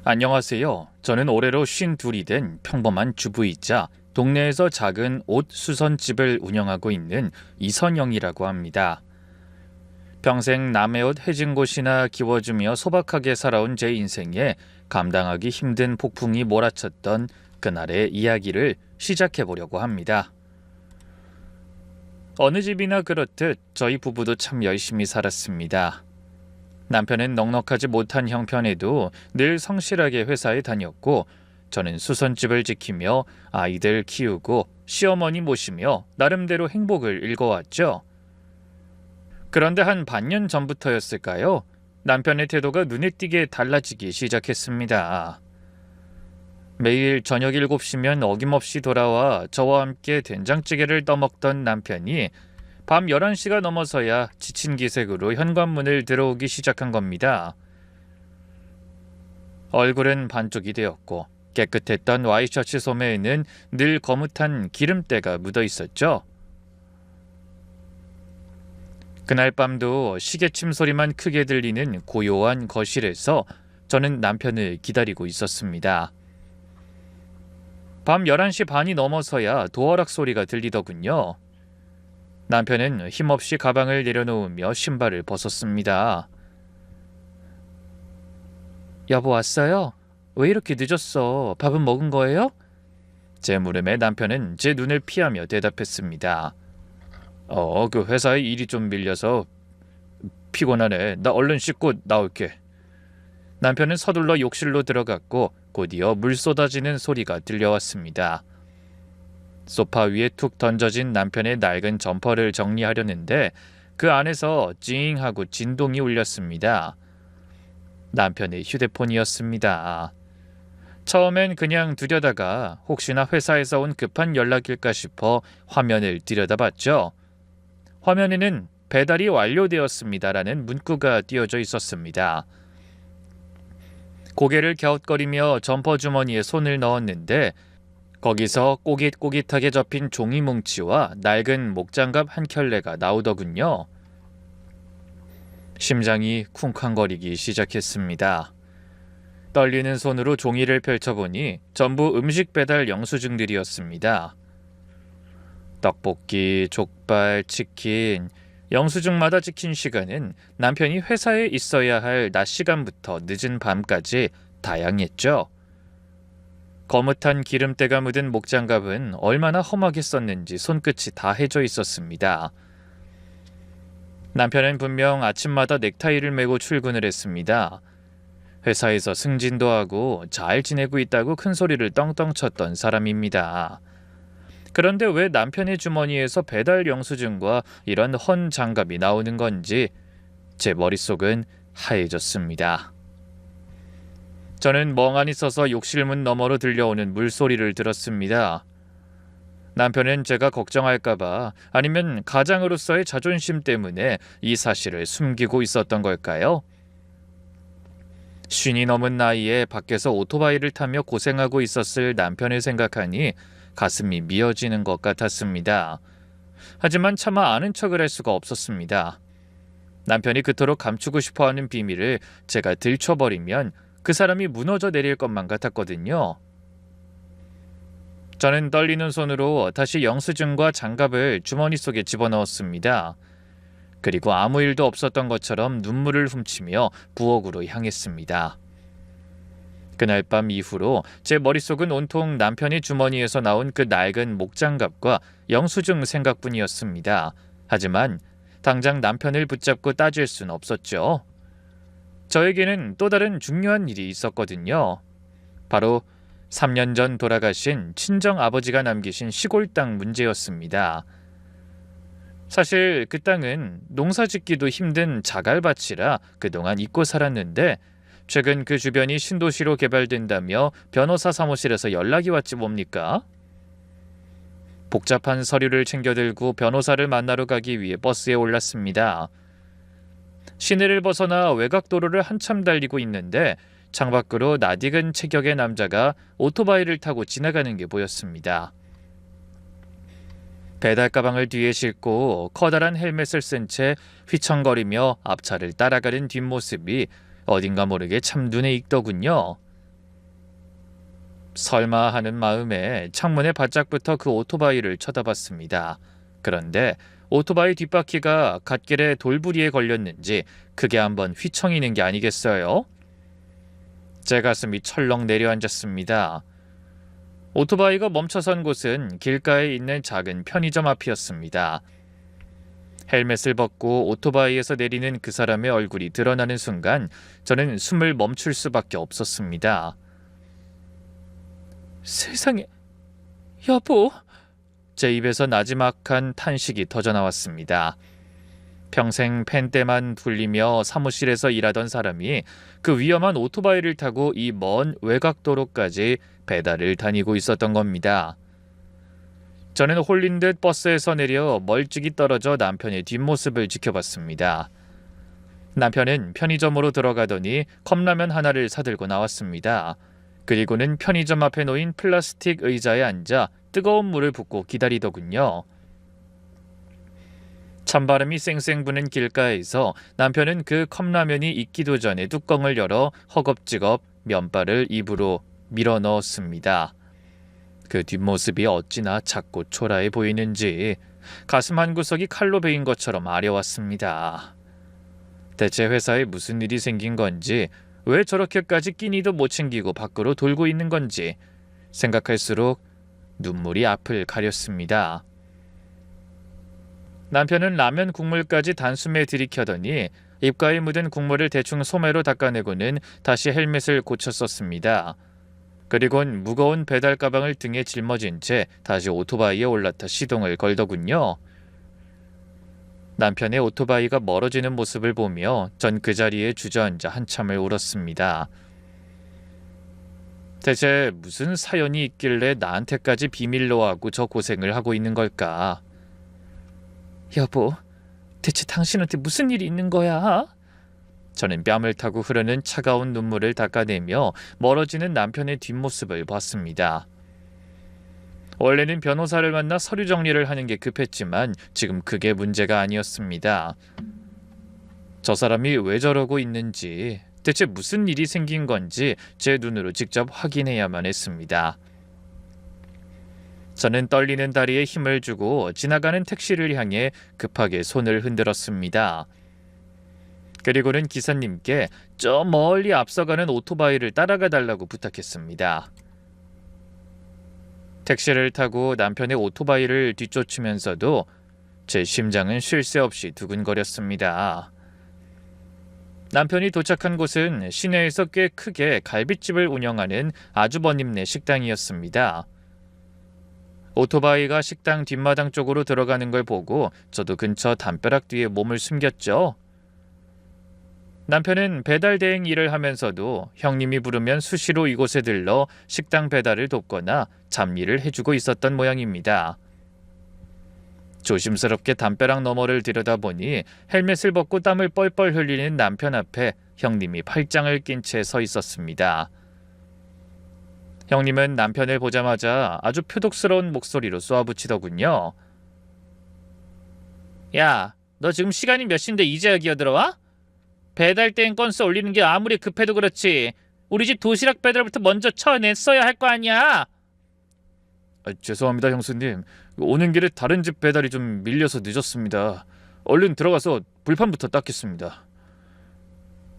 안녕하세요. 저는 올해로 52이 된 평범한 주부이자 동네에서 작은 옷 수선집을 운영하고 있는 이선영이라고 합니다. 평생 남의 옷 해진 곳이나 기워주며 소박하게 살아온 제 인생에 감당하기 힘든 폭풍이 몰아쳤던 그날의 이야기를 시작해 보려고 합니다. 어느 집이나 그렇듯 저희 부부도 참 열심히 살았습니다. 남편은 넉넉하지 못한 형편에도 늘 성실하게 회사에 다녔고 저는 수선집을 지키며 아이들 키우고 시어머니 모시며 나름대로 행복을 일궈왔죠. 그런데 한 반년 전부터였을까요? 남편의 태도가 눈에 띄게 달라지기 시작했습니다. 매일 저녁 7시면 어김없이 돌아와 저와 함께 된장찌개를 떠먹던 남편이 밤 11시가 넘어서야 지친 기색으로 현관문을 들어오기 시작한 겁니다. 얼굴은 반쪽이 되었고 깨끗했던 와이셔츠 소매에는 늘 거뭇한 기름때가 묻어 있었죠. 그날 밤도 시계침 소리만 크게 들리는 고요한 거실에서 저는 남편을 기다리고 있었습니다. 밤 11시 반이 넘어서야 도어락 소리가 들리더군요. 남편은 힘없이 가방을 내려놓으며 신발을 벗었습니다. 여보 왔어요? 왜 이렇게 늦었어? 밥은 먹은 거예요? 제 물음에 남편은 제 눈을 피하며 대답했습니다. 그 회사에 일이 좀 밀려서 피곤하네. 나 얼른 씻고 나올게. 남편은 서둘러 욕실로 들어갔고 곧이어 물 쏟아지는 소리가 들려왔습니다. 소파 위에 툭 던져진 남편의 낡은 점퍼를 정리하려는데 그 안에서 찡하고 진동이 울렸습니다. 남편의 휴대폰이었습니다. 처음엔 그냥 두려다가 혹시나 회사에서 온 급한 연락일까 싶어 화면을 들여다봤죠. 화면에는 배달이 완료되었습니다라는 문구가 띄어져 있었습니다. 고개를 갸웃거리며 점퍼 주머니에 손을 넣었는데 거기서 꼬깃꼬깃하게 접힌 종이 뭉치와 낡은 목장갑 한 켤레가 나오더군요. 심장이 쿵쾅거리기 시작했습니다. 떨리는 손으로 종이를 펼쳐보니 전부 음식 배달 영수증들이었습니다. 떡볶이, 족발, 치킨, 영수증마다 찍힌 시간은 남편이 회사에 있어야 할 낮 시간부터 늦은 밤까지 다양했죠. 거뭇한 기름때가 묻은 목장갑은 얼마나 험하게 썼는지 손끝이 다 해져 있었습니다. 남편은 분명 아침마다 넥타이를 메고 출근을 했습니다. 회사에서 승진도 하고 잘 지내고 있다고 큰 소리를 떵떵 쳤던 사람입니다. 그런데 왜 남편의 주머니에서 배달 영수증과 이런 헌 장갑이 나오는 건지 제 머릿속은 하얘졌습니다. 저는 멍하니 서서 욕실문 너머로 들려오는 물소리를 들었습니다. 남편은 제가 걱정할까봐 아니면 가장으로서의 자존심 때문에 이 사실을 숨기고 있었던 걸까요? 50이 넘은 나이에 밖에서 오토바이를 타며 고생하고 있었을 남편을 생각하니 가슴이 미어지는 것 같았습니다. 하지만 차마 아는 척을 할 수가 없었습니다. 남편이 그토록 감추고 싶어하는 비밀을 제가 들춰버리면 그 사람이 무너져 내릴 것만 같았거든요. 저는 떨리는 손으로 다시 영수증과 장갑을 주머니 속에 집어넣었습니다. 그리고 아무 일도 없었던 것처럼 눈물을 훔치며 부엌으로 향했습니다. 그날 밤 이후로 제 머릿속은 온통 남편의 주머니에서 나온 그 낡은 목장갑과 영수증 생각뿐이었습니다. 하지만 당장 남편을 붙잡고 따질 순 없었죠. 저에게는 또 다른 중요한 일이 있었거든요. 바로 3년 전 돌아가신 친정아버지가 남기신 시골 땅 문제였습니다. 사실 그 땅은 농사짓기도 힘든 자갈밭이라 그동안 잊고 살았는데 최근 그 주변이 신도시로 개발된다며 변호사 사무실에서 연락이 왔지 뭡니까? 복잡한 서류를 챙겨 들고 변호사를 만나러 가기 위해 버스에 올랐습니다. 시내를 벗어나 외곽도로를 한참 달리고 있는데 창밖으로 낯익은 체격의 남자가 오토바이를 타고 지나가는 게 보였습니다. 배달 가방을 뒤에 싣고 커다란 헬멧을 쓴 채 휘청거리며 앞차를 따라가는 뒷모습이 어딘가 모르게 참 눈에 익더군요. 설마 하는 마음에 창문에 바짝 붙어 그 오토바이를 쳐다봤습니다. 그런데 오토바이 뒷바퀴가 갓길에 돌부리에 걸렸는지 크게 한번 휘청이는 게 아니겠어요? 제 가슴이 철렁 내려앉았습니다. 오토바이가 멈춰선 곳은 길가에 있는 작은 편의점 앞이었습니다. 헬멧을 벗고 오토바이에서 내리는 그 사람의 얼굴이 드러나는 순간 저는 숨을 멈출 수밖에 없었습니다. 세상에, 여보! 제 입에서 나지막한 탄식이 터져나왔습니다. 평생 펜대만 불리며 사무실에서 일하던 사람이 그 위험한 오토바이를 타고 이 먼 외곽도로까지 배달을 다니고 있었던 겁니다. 저는 홀린 듯 버스에서 내려 멀찍이 떨어져 남편의 뒷모습을 지켜봤습니다. 남편은 편의점으로 들어가더니 컵라면 하나를 사들고 나왔습니다. 그리고는 편의점 앞에 놓인 플라스틱 의자에 앉아 뜨거운 물을 붓고 기다리더군요. 찬바람이 쌩쌩 부는 길가에서 남편은 그 컵라면이 익기도 전에 뚜껑을 열어 허겁지겁 면발을 입으로 밀어 넣었습니다. 그 뒷모습이 어찌나 작고 초라해 보이는지 가슴 한구석이 칼로 베인 것처럼 아려왔습니다. 대체 회사에 무슨 일이 생긴 건지, 왜 저렇게까지 끼니도 못 챙기고 밖으로 돌고 있는 건지 생각할수록 눈물이 앞을 가렸습니다. 남편은 라면 국물까지 단숨에 들이켜더니 입가에 묻은 국물을 대충 소매로 닦아내고는 다시 헬멧을 고쳐 썼습니다. 그리곤 무거운 배달 가방을 등에 짊어진 채 다시 오토바이에 올라타 시동을 걸더군요. 남편의 오토바이가 멀어지는 모습을 보며 전 그 자리에 주저앉아 한참을 울었습니다. 대체 무슨 사연이 있길래 나한테까지 비밀로 하고 저 고생을 하고 있는 걸까? 여보, 대체 당신한테 무슨 일이 있는 거야? 저는 뺨을 타고 흐르는 차가운 눈물을 닦아내며 멀어지는 남편의 뒷모습을 봤습니다. 원래는 변호사를 만나 서류 정리를 하는 게 급했지만 지금 그게 문제가 아니었습니다. 저 사람이 왜 저러고 있는지, 대체 무슨 일이 생긴 건지 제 눈으로 직접 확인해야만 했습니다. 저는 떨리는 다리에 힘을 주고 지나가는 택시를 향해 급하게 손을 흔들었습니다. 그리고는 기사님께 저 멀리 앞서가는 오토바이를 따라가 달라고 부탁했습니다. 택시를 타고 남편의 오토바이를 뒤쫓으면서도 제 심장은 쉴 새 없이 두근거렸습니다. 남편이 도착한 곳은 시내에서 꽤 크게 갈빗집을 운영하는 아주버님네 식당이었습니다. 오토바이가 식당 뒷마당 쪽으로 들어가는 걸 보고 저도 근처 담벼락 뒤에 몸을 숨겼죠. 남편은 배달 대행 일을 하면서도 형님이 부르면 수시로 이곳에 들러 식당 배달을 돕거나 잡일을 해주고 있었던 모양입니다. 조심스럽게 담벼락 너머를 들여다보니 헬멧을 벗고 땀을 뻘뻘 흘리는 남편 앞에 형님이 팔짱을 낀 채 서 있었습니다. 형님은 남편을 보자마자 아주 표독스러운 목소리로 쏘아붙이더군요. 야, 너 지금 시간이 몇 시인데 이제야 기어들어와? 배달 대행 건수 올리는 게 아무리 급해도 그렇지, 우리 집 도시락 배달부터 먼저 쳐냈어야 할 거 아니야. 죄송합니다 형수님, 오는 길에 다른 집 배달이 좀 밀려서 늦었습니다. 얼른 들어가서 불판부터 닦겠습니다.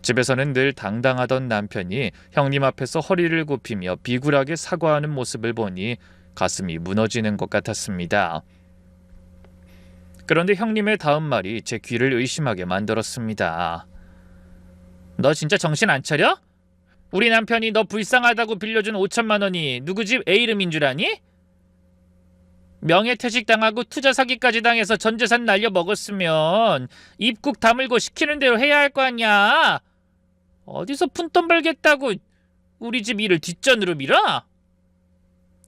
집에서는 늘 당당하던 남편이 형님 앞에서 허리를 굽히며 비굴하게 사과하는 모습을 보니 가슴이 무너지는 것 같았습니다. 그런데 형님의 다음 말이 제 귀를 의심하게 만들었습니다. 너 진짜 정신 안 차려? 우리 남편이 너 불쌍하다고 빌려준 5천만 원이 누구 집 A 이름인 줄 아니? 명예퇴직 당하고 투자 사기까지 당해서 전 재산 날려 먹었으면 입국 다물고 시키는 대로 해야 할 거 아니야. 어디서 푼돈 벌겠다고 우리 집 일을 뒷전으로 밀어?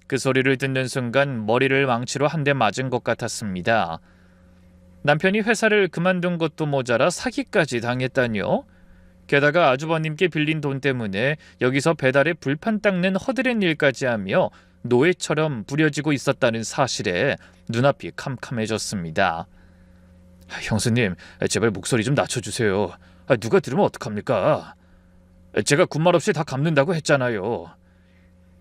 그 소리를 듣는 순간 머리를 망치로 한 대 맞은 것 같았습니다. 남편이 회사를 그만둔 것도 모자라 사기까지 당했다뇨? 게다가 아주버님께 빌린 돈 때문에 여기서 배달에 불판 닦는 허드렛 일까지 하며 노예처럼 부려지고 있었다는 사실에 눈앞이 캄캄해졌습니다. 형수님, 제발 목소리 좀 낮춰주세요. 누가 들으면 어떡합니까? 제가 군말 없이 다 갚는다고 했잖아요.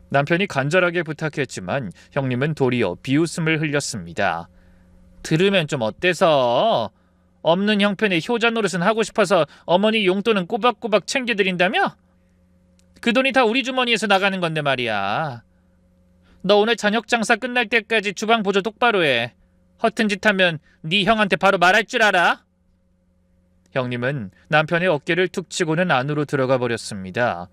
남편이 간절하게 부탁했지만 형님은 도리어 비웃음을 흘렸습니다. 들으면 좀 어때서? 없는 형편에 효자 노릇은 하고 싶어서 어머니 용돈은 꼬박꼬박 챙겨드린다며? 그 돈이 다 우리 주머니에서 나가는 건데 말이야. 너 오늘 저녁 장사 끝날 때까지 주방 보조 똑바로 해. 허튼 짓 하면 네 형한테 바로 말할 줄 알아? 형님은 남편의 어깨를 툭 치고는 안으로 들어가 버렸습니다.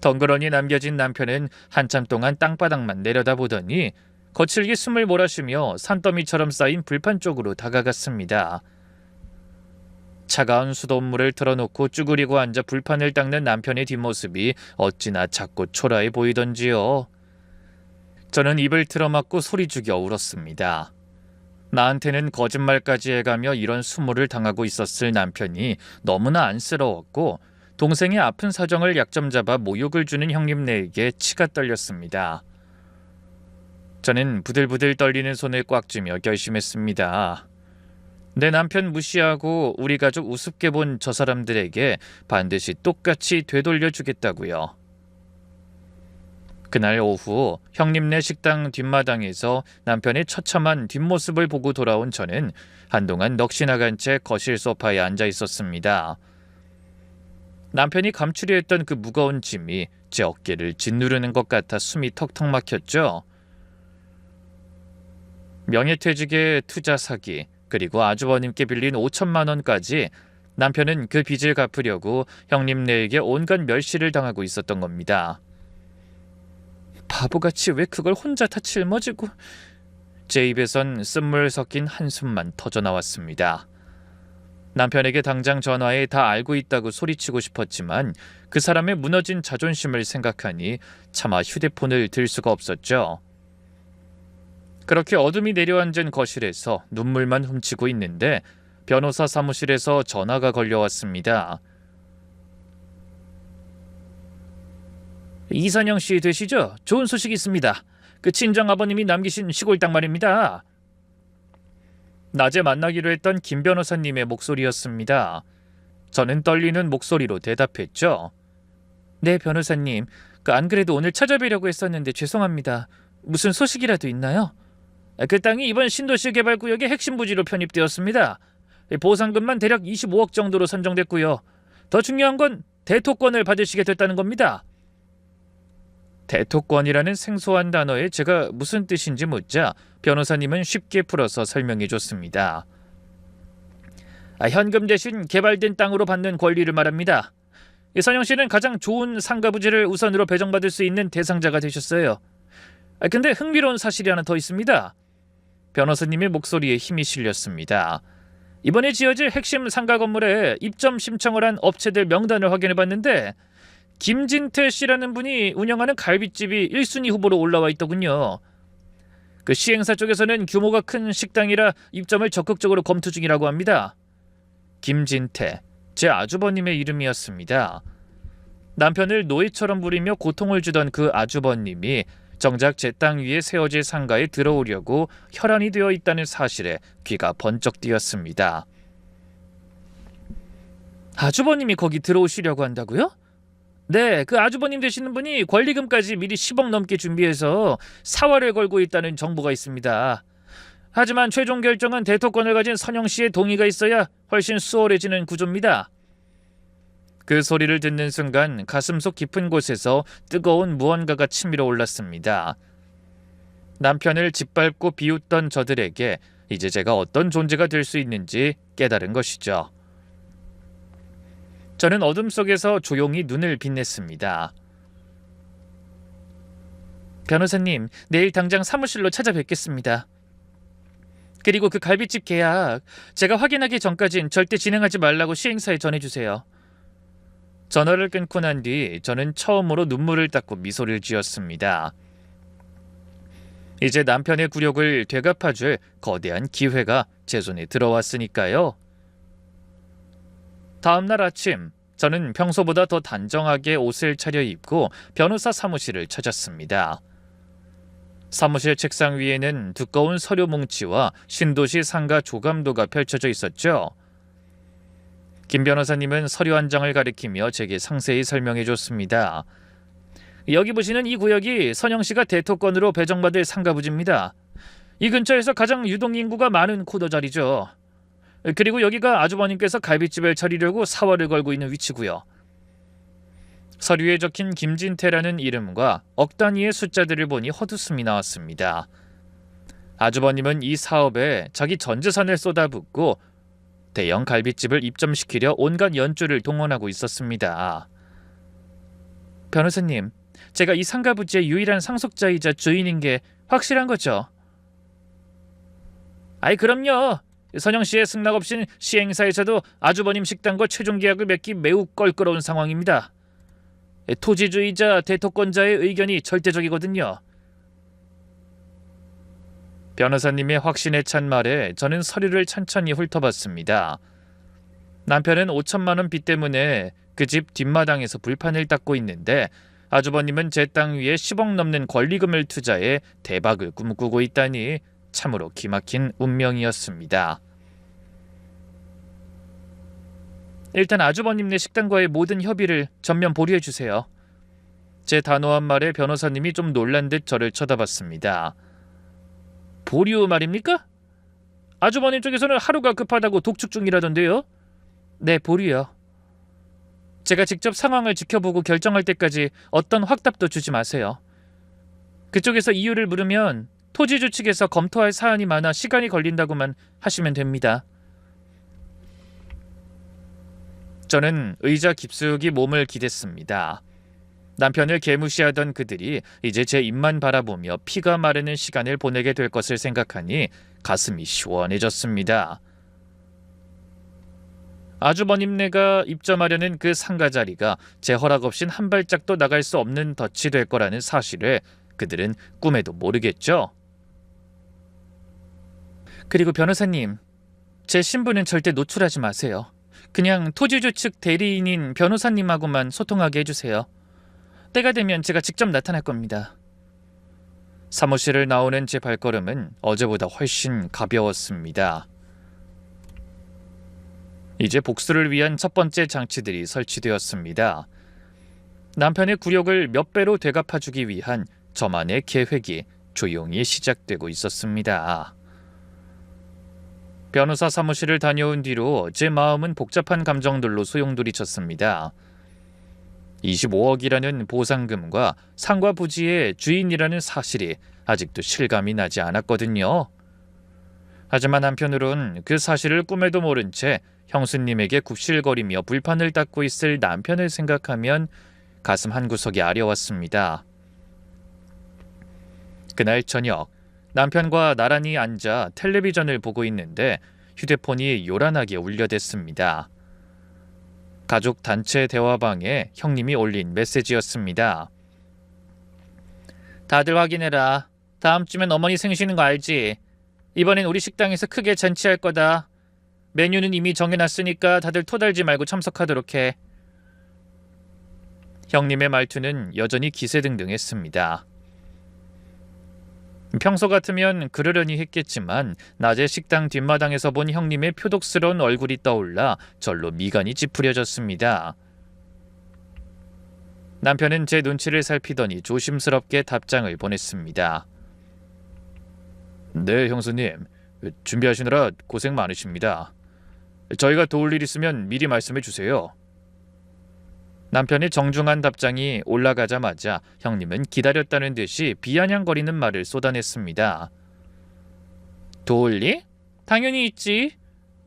덩그러니 남겨진 남편은 한참 동안 땅바닥만 내려다보더니 거칠게 숨을 몰아쉬며 산더미처럼 쌓인 불판 쪽으로 다가갔습니다. 차가운 수돗물을 틀어놓고 쭈그리고 앉아 불판을 닦는 남편의 뒷모습이 어찌나 작고 초라해 보이던지요. 저는 입을 틀어막고 소리 죽여 울었습니다. 나한테는 거짓말까지 해가며 이런 수모를 당하고 있었을 남편이 너무나 안쓰러웠고 동생의 아픈 사정을 약점 잡아 모욕을 주는 형님네에게 치가 떨렸습니다. 저는 부들부들 떨리는 손을 꽉 쥐며 결심했습니다. 내 남편 무시하고 우리 가족 우습게 본 저 사람들에게 반드시 똑같이 되돌려주겠다고요. 그날 오후 형님네 식당 뒷마당에서 남편의 처참한 뒷모습을 보고 돌아온 저는 한동안 넋이 나간 채 거실 소파에 앉아 있었습니다. 남편이 감추려 했던 그 무거운 짐이 제 어깨를 짓누르는 것 같아 숨이 턱턱 막혔죠. 명예퇴직에 투자 사기, 그리고 아주버님께 빌린 5천만 원까지 남편은 그 빚을 갚으려고 형님네에게 온갖 멸시를 당하고 있었던 겁니다. 바보같이 왜 그걸 혼자 다 짊어지고... 제 입에선 쓴물 섞인 한숨만 터져나왔습니다. 남편에게 당장 전화해 다 알고 있다고 소리치고 싶었지만 그 사람의 무너진 자존심을 생각하니 차마 휴대폰을 들 수가 없었죠. 그렇게 어둠이 내려앉은 거실에서 눈물만 훔치고 있는데 변호사 사무실에서 전화가 걸려왔습니다. 이선영 씨 되시죠? 좋은 소식이 있습니다. 그 친정아버님이 남기신 시골 땅 말입니다. 낮에 만나기로 했던 김 변호사님의 목소리였습니다. 저는 떨리는 목소리로 대답했죠. 네, 변호사님. 안 그래도 오늘 찾아뵈려고 했었는데 죄송합니다. 무슨 소식이라도 있나요? 그 땅이 이번 신도시 개발구역의 핵심 부지로 편입되었습니다. 보상금만 대략 25억 정도로 선정됐고요. 더 중요한 건 대토권을 받으시게 됐다는 겁니다. 대토권이라는 생소한 단어에 제가 무슨 뜻인지 묻자 변호사님은 쉽게 풀어서 설명해 줬습니다. 현금 대신 개발된 땅으로 받는 권리를 말합니다. 선영 씨는 가장 좋은 상가 부지를 우선으로 배정받을 수 있는 대상자가 되셨어요. 근데 흥미로운 사실이 하나 더 있습니다. 변호사님의 목소리에 힘이 실렸습니다. 이번에 지어질 핵심 상가 건물에 입점 신청을 한 업체들 명단을 확인해봤는데 김진태 씨라는 분이 운영하는 갈비집이 1순위 후보로 올라와 있더군요. 그 시행사 쪽에서는 규모가 큰 식당이라 입점을 적극적으로 검토 중이라고 합니다. 김진태, 제 아주버님의 이름이었습니다. 남편을 노예처럼 부리며 고통을 주던 그 아주버님이 정작 제 땅 위에 세워질 상가에 들어오려고 혈안이 되어 있다는 사실에 귀가 번쩍 뜨였습니다. 아주버님이 거기 들어오시려고 한다고요? 네, 그 아주버님 되시는 분이 권리금까지 미리 10억 넘게 준비해서 사활을 걸고 있다는 정보가 있습니다. 하지만 최종 결정은 대토권을 가진 선영 씨의 동의가 있어야 훨씬 수월해지는 구조입니다. 그 소리를 듣는 순간 가슴속 깊은 곳에서 뜨거운 무언가가 치밀어 올랐습니다. 남편을 짓밟고 비웃던 저들에게 이제 제가 어떤 존재가 될 수 있는지 깨달은 것이죠. 저는 어둠 속에서 조용히 눈을 빛냈습니다. 변호사님, 내일 당장 사무실로 찾아뵙겠습니다. 그리고 그 갈비집 계약 제가 확인하기 전까진 절대 진행하지 말라고 시행사에 전해주세요. 전화를 끊고 난 뒤 저는 처음으로 눈물을 닦고 미소를 지었습니다. 이제 남편의 굴욕을 되갚아줄 거대한 기회가 제 손에 들어왔으니까요. 다음 날 아침, 저는 평소보다 더 단정하게 옷을 차려입고 변호사 사무실을 찾았습니다. 사무실 책상 위에는 두꺼운 서류 뭉치와 신도시 상가 조감도가 펼쳐져 있었죠. 김 변호사님은 서류 한 장을 가리키며 제게 상세히 설명해 줬습니다. 여기 보시는 이 구역이 선영시가 대토권으로 배정받을 상가부지입니다. 이 근처에서 가장 유동인구가 많은 코더 자리죠. 그리고 여기가 아주버님께서 갈비집을 차리려고 사활을 걸고 있는 위치고요. 서류에 적힌 김진태라는 이름과 억 단위의 숫자들을 보니 헛웃음이 나왔습니다. 아주버님은 이 사업에 자기 전 재산을 쏟아붓고 대형 갈비집을 입점시키려 온갖 연줄을 동원하고 있었습니다. 변호사님, 제가 이 상가부지의 유일한 상속자이자 주인인 게 확실한 거죠? 아이 그럼요. 선영씨의 승낙 없인 시행사에서도 아주버님 식당과 최종 계약을 맺기 매우 껄끄러운 상황입니다. 토지주의자 대토권자의 의견이 절대적이거든요. 변호사님의 확신에 찬 말에 저는 서류를 천천히 훑어봤습니다. 남편은 5천만 원 빚 때문에 그 집 뒷마당에서 불판을 닦고 있는데 아주버님은 제 땅 위에 10억 넘는 권리금을 투자해 대박을 꿈꾸고 있다니 참으로 기막힌 운명이었습니다. 일단 아주버님네 식당과의 모든 협의를 전면 보류해 주세요. 제 단호한 말에 변호사님이 좀 놀란 듯 저를 쳐다봤습니다. 보류 말입니까? 아주버님 쪽에서는 하루가 급하다고 독촉 중이라던데요. 네, 보류요. 제가 직접 상황을 지켜보고 결정할 때까지 어떤 확답도 주지 마세요. 그쪽에서 이유를 물으면 토지주 측에서 검토할 사안이 많아 시간이 걸린다고만 하시면 됩니다. 저는 의자 깊숙이 몸을 기댔습니다. 남편을 개무시하던 그들이 이제 제 입만 바라보며 피가 마르는 시간을 보내게 될 것을 생각하니 가슴이 시원해졌습니다. 아주버님네가 입점하려는 그 상가 자리가 제 허락 없인 한 발짝도 나갈 수 없는 덫이 될 거라는 사실을 그들은 꿈에도 모르겠죠. 그리고 변호사님, 제 신분은 절대 노출하지 마세요. 그냥 토지주 측 대리인인 변호사님하고만 소통하게 해주세요. 때가 되면 제가 직접 나타날 겁니다. 사무실을 나오는 제 발걸음은 어제보다 훨씬 가벼웠습니다. 이제 복수를 위한 첫 번째 장치들이 설치되었습니다. 남편의 굴욕을 몇 배로 되갚아주기 위한 저만의 계획이 조용히 시작되고 있었습니다. 변호사 사무실을 다녀온 뒤로 제 마음은 복잡한 감정들로 소용돌이쳤습니다. 25억이라는 보상금과 상가 부지의 주인이라는 사실이 아직도 실감이 나지 않았거든요. 하지만 한편으론 그 사실을 꿈에도 모른 채 형수님에게 굽실거리며 불판을 닦고 있을 남편을 생각하면 가슴 한구석이 아려왔습니다. 그날 저녁 남편과 나란히 앉아 텔레비전을 보고 있는데 휴대폰이 요란하게 울려댔습니다. 가족 단체 대화방에 형님이 올린 메시지였습니다. 다들 확인해라. 다음 주면 어머니 생시는 거 알지? 이번엔 우리 식당에서 크게 잔치할 거다. 메뉴는 이미 정해놨으니까 다들 토달지 말고 참석하도록 해. 형님의 말투는 여전히 기세등등했습니다. 평소 같으면 그러려니 했겠지만 낮에 식당 뒷마당에서 본 형님의 표독스러운 얼굴이 떠올라 절로 미간이 찌푸려졌습니다. 남편은 제 눈치를 살피더니 조심스럽게 답장을 보냈습니다. 네, 형수님. 준비하시느라 고생 많으십니다. 저희가 도울 일 있으면 미리 말씀해 주세요. 남편의 정중한 답장이 올라가자마자 형님은 기다렸다는 듯이 비아냥거리는 말을 쏟아냈습니다. 도울 일? 당연히 있지.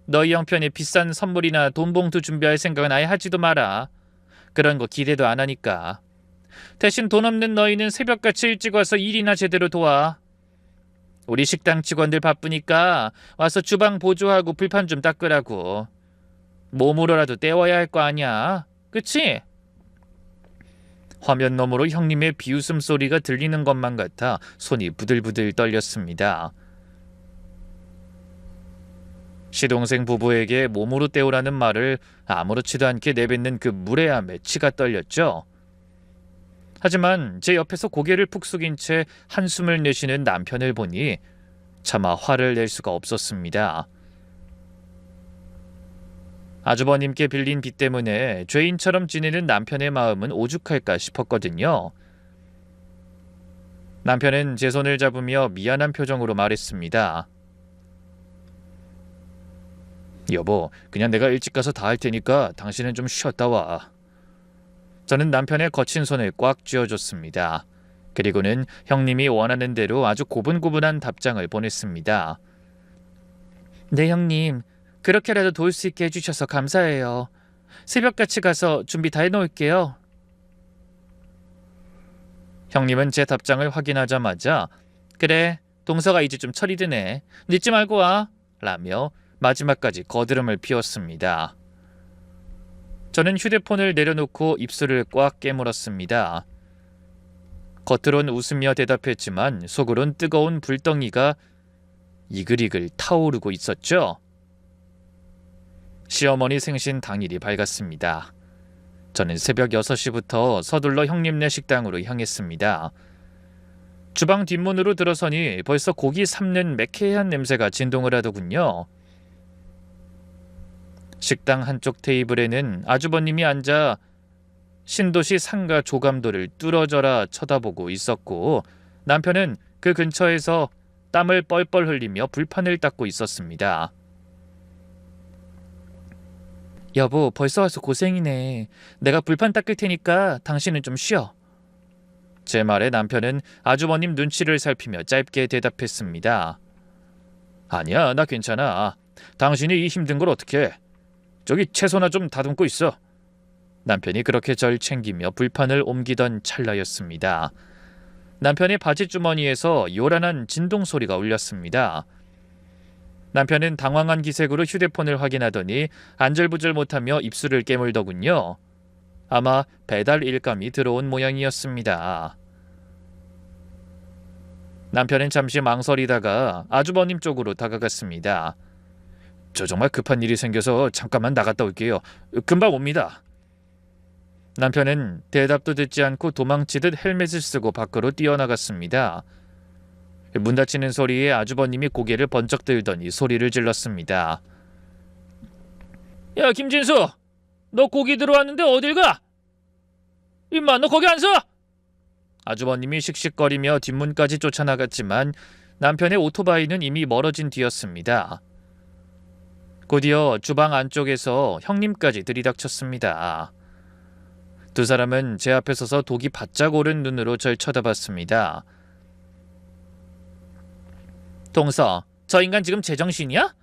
너희 형편에 비싼 선물이나 돈 봉투 준비할 생각은 아예 하지도 마라. 그런 거 기대도 안 하니까. 대신 돈 없는 너희는 새벽같이 일찍 와서 일이나 제대로 도와. 우리 식당 직원들 바쁘니까 와서 주방 보조하고 불판 좀 닦으라고. 몸으로라도 때워야 할 거 아니야. 그치? 화면 너머로 형님의 비웃음 소리가 들리는 것만 같아 손이 부들부들 떨렸습니다. 시동생 부부에게 몸으로 때우라는 말을 아무렇지도 않게 내뱉는 그 무례함에 치가 떨렸죠. 하지만 제 옆에서 고개를 푹 숙인 채 한숨을 내쉬는 남편을 보니 차마 화를 낼 수가 없었습니다. 아주버님께 빌린 빚 때문에 죄인처럼 지내는 남편의 마음은 오죽할까 싶었거든요. 남편은 제 손을 잡으며 미안한 표정으로 말했습니다. 여보, 그냥 내가 일찍 가서 다 할 테니까 당신은 좀 쉬었다 와. 저는 남편의 거친 손을 꽉 쥐어줬습니다. 그리고는 형님이 원하는 대로 아주 고분고분한 답장을 보냈습니다. 네, 형님. 그렇게라도 도울 수 있게 해주셔서 감사해요. 새벽같이 가서 준비 다 해놓을게요. 형님은 제 답장을 확인하자마자 그래, 동서가 이제 좀 철이 드네. 늦지 말고 와. 라며 마지막까지 거드름을 피웠습니다. 저는 휴대폰을 내려놓고 입술을 꽉 깨물었습니다. 겉으론 웃으며 대답했지만 속으론 뜨거운 불덩이가 이글이글 타오르고 있었죠. 시어머니 생신 당일이 밝았습니다. 저는 새벽 6시부터 서둘러 형님네 식당으로 향했습니다. 주방 뒷문으로 들어서니 벌써 고기 삶는 매캐한 냄새가 진동을 하더군요. 식당 한쪽 테이블에는 아주버님이 앉아 신도시 상가 조감도를 뚫어져라 쳐다보고 있었고 남편은 그 근처에서 땀을 뻘뻘 흘리며 불판을 닦고 있었습니다. 여보, 벌써 와서 고생이네. 내가 불판 닦을 테니까 당신은 좀 쉬어. 제 말에 남편은 아주버님 눈치를 살피며 짧게 대답했습니다. 아니야, 나 괜찮아. 당신이 이 힘든 걸 어떻게 해. 저기 채소나 좀 다듬고 있어. 남편이 그렇게 절 챙기며 불판을 옮기던 찰나였습니다. 남편의 바지 주머니에서 요란한 진동 소리가 울렸습니다. 남편은 당황한 기색으로 휴대폰을 확인하더니 안절부절 못하며 입술을 깨물더군요. 아마 배달 일감이 들어온 모양이었습니다. 남편은 잠시 망설이다가 아주버님 쪽으로 다가갔습니다. 저 정말 급한 일이 생겨서 잠깐만 나갔다 올게요. 금방 옵니다. 남편은 대답도 듣지 않고 도망치듯 헬멧을 쓰고 밖으로 뛰어나갔습니다. 문 닫히는 소리에 아주버님이 고개를 번쩍 들더니 소리를 질렀습니다. 야, 김진수! 너 고기 들어왔는데 어딜 가? 임마, 너 거기 안 서! 아주버님이 씩씩거리며 뒷문까지 쫓아나갔지만 남편의 오토바이는 이미 멀어진 뒤였습니다. 곧이어 주방 안쪽에서 형님까지 들이닥쳤습니다. 두 사람은 제 앞에 서서 독이 바짝 오른 눈으로 절 쳐다봤습니다. 동서, 저 인간 지금 제정신이야?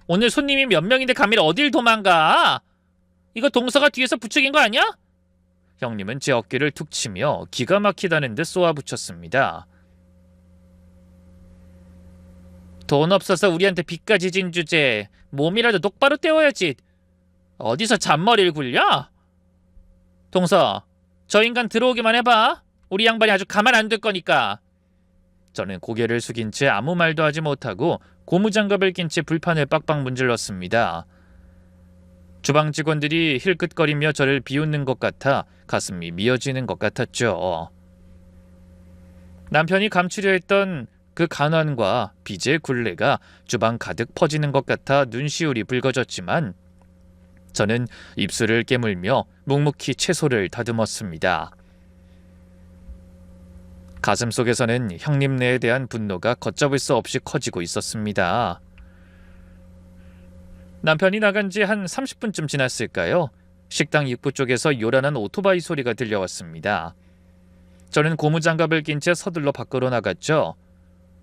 오늘 손님이 몇 명인데 감히 어딜 도망가? 이거 동서가 뒤에서 부추긴 거 아니야? 형님은 제 어깨를 툭 치며 기가 막히다는 듯 쏘아붙였습니다. 돈 없어서 우리한테 빚까지 진 주제 몸이라도 똑바로 떼어야지. 어디서 잔머리를 굴려? 동서, 저 인간 들어오기만 해봐. 우리 양반이 아주 가만 안 둘 거니까. 저는 고개를 숙인 채 아무 말도 하지 못하고 고무장갑을 낀 채 불판을 빡빡 문질렀습니다. 주방 직원들이 힐끗거리며 저를 비웃는 것 같아 가슴이 미어지는 것 같았죠. 남편이 감추려 했던 그 간환과 빚의 굴레가 주방 가득 퍼지는 것 같아 눈시울이 붉어졌지만 저는 입술을 깨물며 묵묵히 채소를 다듬었습니다. 가슴속에서는 형님네에 대한 분노가 걷잡을 수 없이 커지고 있었습니다. 남편이 나간 지 한 30분쯤 지났을까요? 식당 입구 쪽에서 요란한 오토바이 소리가 들려왔습니다. 저는 고무장갑을 낀 채 서둘러 밖으로 나갔죠.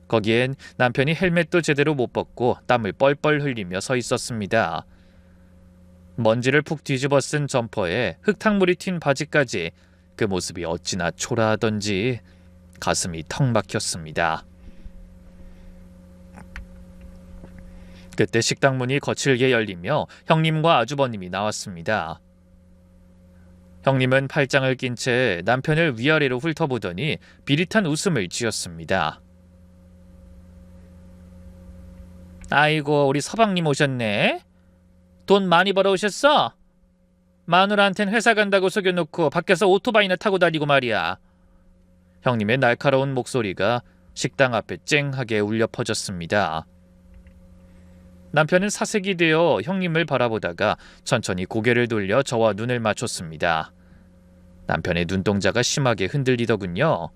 거기엔 남편이 헬멧도 제대로 못 벗고 땀을 뻘뻘 흘리며 서 있었습니다. 먼지를 푹 뒤집어 쓴 점퍼에 흙탕물이 튄 바지까지 그 모습이 어찌나 초라하던지 가슴이 턱 막혔습니다. 그때 식당 문이 거칠게 열리며 형님과 아주버님이 나왔습니다. 형님은 팔짱을 낀 채 남편을 위아래로 훑어보더니 비릿한 웃음을 지었습니다. 아이고, 우리 서방님 오셨네. 돈 많이 벌어오셨어? 마누라한텐 회사 간다고 속여놓고 밖에서 오토바이나 타고 다니고 말이야. 형님의 날카로운 목소리가 식당 앞에 쨍하게 울려 퍼졌습니다. 남편은 사색이 되어 형님을 바라보다가 천천히 고개를 돌려 저와 눈을 맞췄습니다. 남편의 눈동자가 심하게 흔들리더군요.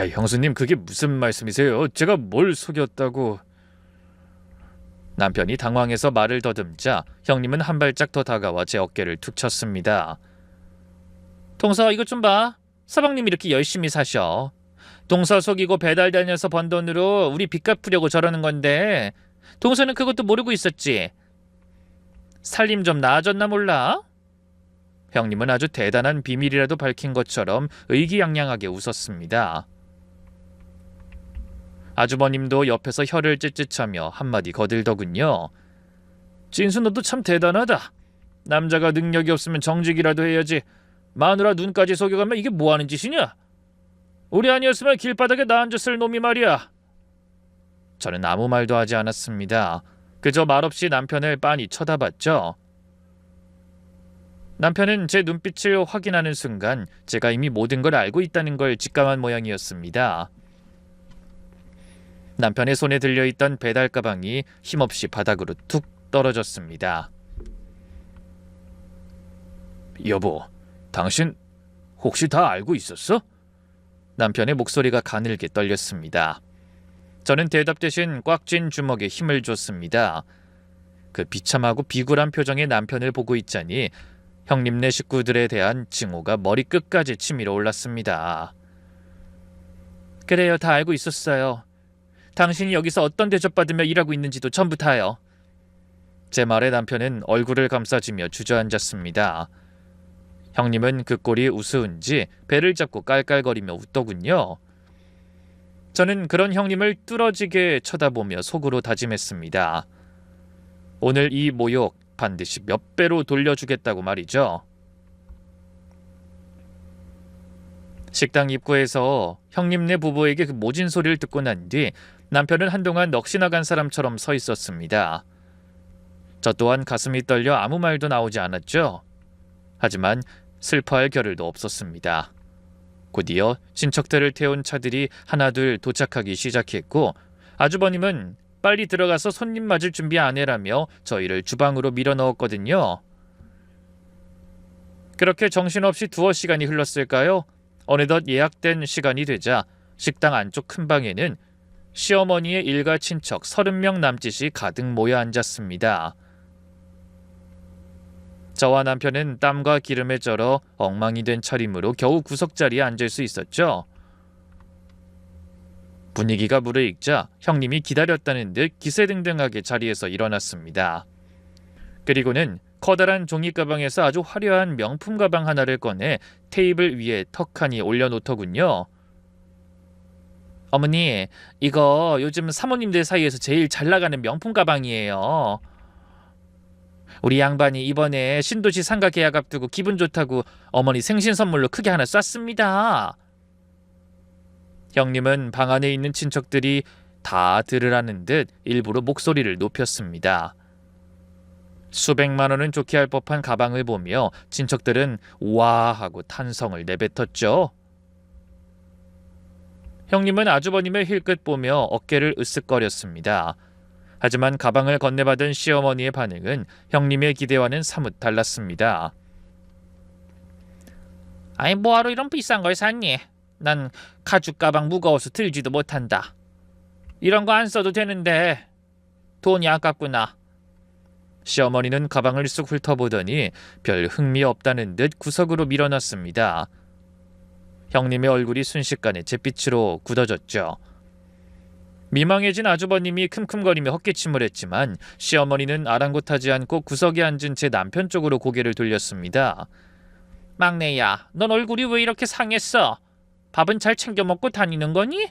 형수님, 그게 무슨 말씀이세요? 제가 뭘 속였다고... 남편이 당황해서 말을 더듬자 형님은 한 발짝 더 다가와 제 어깨를 툭 쳤습니다. 동서, 이것 좀 봐. 서방님 이렇게 열심히 사셔. 동서 속이고 배달 다녀서 번 돈으로 우리 빚 갚으려고 저러는 건데 동서는 그것도 모르고 있었지. 살림 좀 나아졌나 몰라? 형님은 아주 대단한 비밀이라도 밝힌 것처럼 의기양양하게 웃었습니다. 아주버님도 옆에서 혀를 찌릿하며 한마디 거들더군요. 진수, 너도 참 대단하다. 남자가 능력이 없으면 정직이라도 해야지. 마누라 눈까지 속여가면 이게 뭐하는 짓이냐? 우리 아니었으면 길바닥에 나 앉았을 놈이 말이야. 저는 아무 말도 하지 않았습니다. 그저 말없이 남편을 빤히 쳐다봤죠. 남편은 제 눈빛을 확인하는 순간 제가 이미 모든 걸 알고 있다는 걸 직감한 모양이었습니다. 남편의 손에 들려있던 배달 가방이 힘없이 바닥으로 툭 떨어졌습니다. 여보, 당신 혹시 다 알고 있었어? 남편의 목소리가 가늘게 떨렸습니다. 저는 대답 대신 꽉 쥔 주먹에 힘을 줬습니다. 그 비참하고 비굴한 표정의 남편을 보고 있자니 형님네 식구들에 대한 증오가 머리끝까지 치밀어 올랐습니다. 그래요, 다 알고 있었어요. 당신이 여기서 어떤 대접받으며 일하고 있는지도 전부 다요. 제 말에 남편은 얼굴을 감싸주며 주저앉았습니다. 형님은 그 꼴이 우스운지 배를 잡고 깔깔거리며 웃더군요. 저는 그런 형님을 뚫어지게 쳐다보며 속으로 다짐했습니다. 오늘 이 모욕 반드시 몇 배로 돌려주겠다고 말이죠. 식당 입구에서 형님네 부부에게 그 모진 소리를 듣고 난 뒤 남편은 한동안 넋이 나간 사람처럼 서 있었습니다. 저 또한 가슴이 떨려 아무 말도 나오지 않았죠. 하지만 슬퍼할 겨를도 없었습니다. 곧이어 친척들을 태운 차들이 하나둘 도착하기 시작했고 아주버님은 빨리 들어가서 손님 맞을 준비 안 해라며 저희를 주방으로 밀어넣었거든요. 그렇게 정신없이 두어 시간이 흘렀을까요? 어느덧 예약된 시간이 되자 식당 안쪽 큰 방에는 시어머니의 일가 친척 30명 남짓이 가득 모여 앉았습니다. 저와 남편은 땀과 기름에 쩔어 엉망이 된 차림으로 겨우 구석자리에 앉을 수 있었죠. 분위기가 무르익자 형님이 기다렸다는 듯 기세등등하게 자리에서 일어났습니다. 그리고는 커다란 종이 가방에서 아주 화려한 명품 가방 하나를 꺼내 테이블 위에 턱하니 올려놓더군요. 어머니, 이거 요즘 사모님들 사이에서 제일 잘 나가는 명품 가방이에요. 우리 양반이 이번에 신도시 상가 계약 앞두고 기분 좋다고 어머니 생신 선물로 크게 하나 쐈습니다. 형님은 방 안에 있는 친척들이 다 들으라는 듯 일부러 목소리를 높였습니다. 수백만 원은 좋게 할 법한 가방을 보며 친척들은 우와 하고 탄성을 내뱉었죠. 형님은 아주버님의 힐끗 보며 어깨를 으쓱거렸습니다. 하지만 가방을 건네받은 시어머니의 반응은 형님의 기대와는 사뭇 달랐습니다. 아이, 뭐하러 이런 비싼 걸 샀니? 난 가죽 가방 무거워서 들지도 못한다. 이런 거 안 써도 되는데 돈이 아깝구나. 시어머니는 가방을 쑥 훑어보더니 별 흥미 없다는 듯 구석으로 밀어넣습니다. 형님의 얼굴이 순식간에 잿빛으로 굳어졌죠. 미망해진 아주버님이 킁킁거리며 헛기침을 했지만 시어머니는 아랑곳하지 않고 구석에 앉은 제 남편 쪽으로 고개를 돌렸습니다. 막내야, 넌 얼굴이 왜 이렇게 상했어? 밥은 잘 챙겨 먹고 다니는 거니?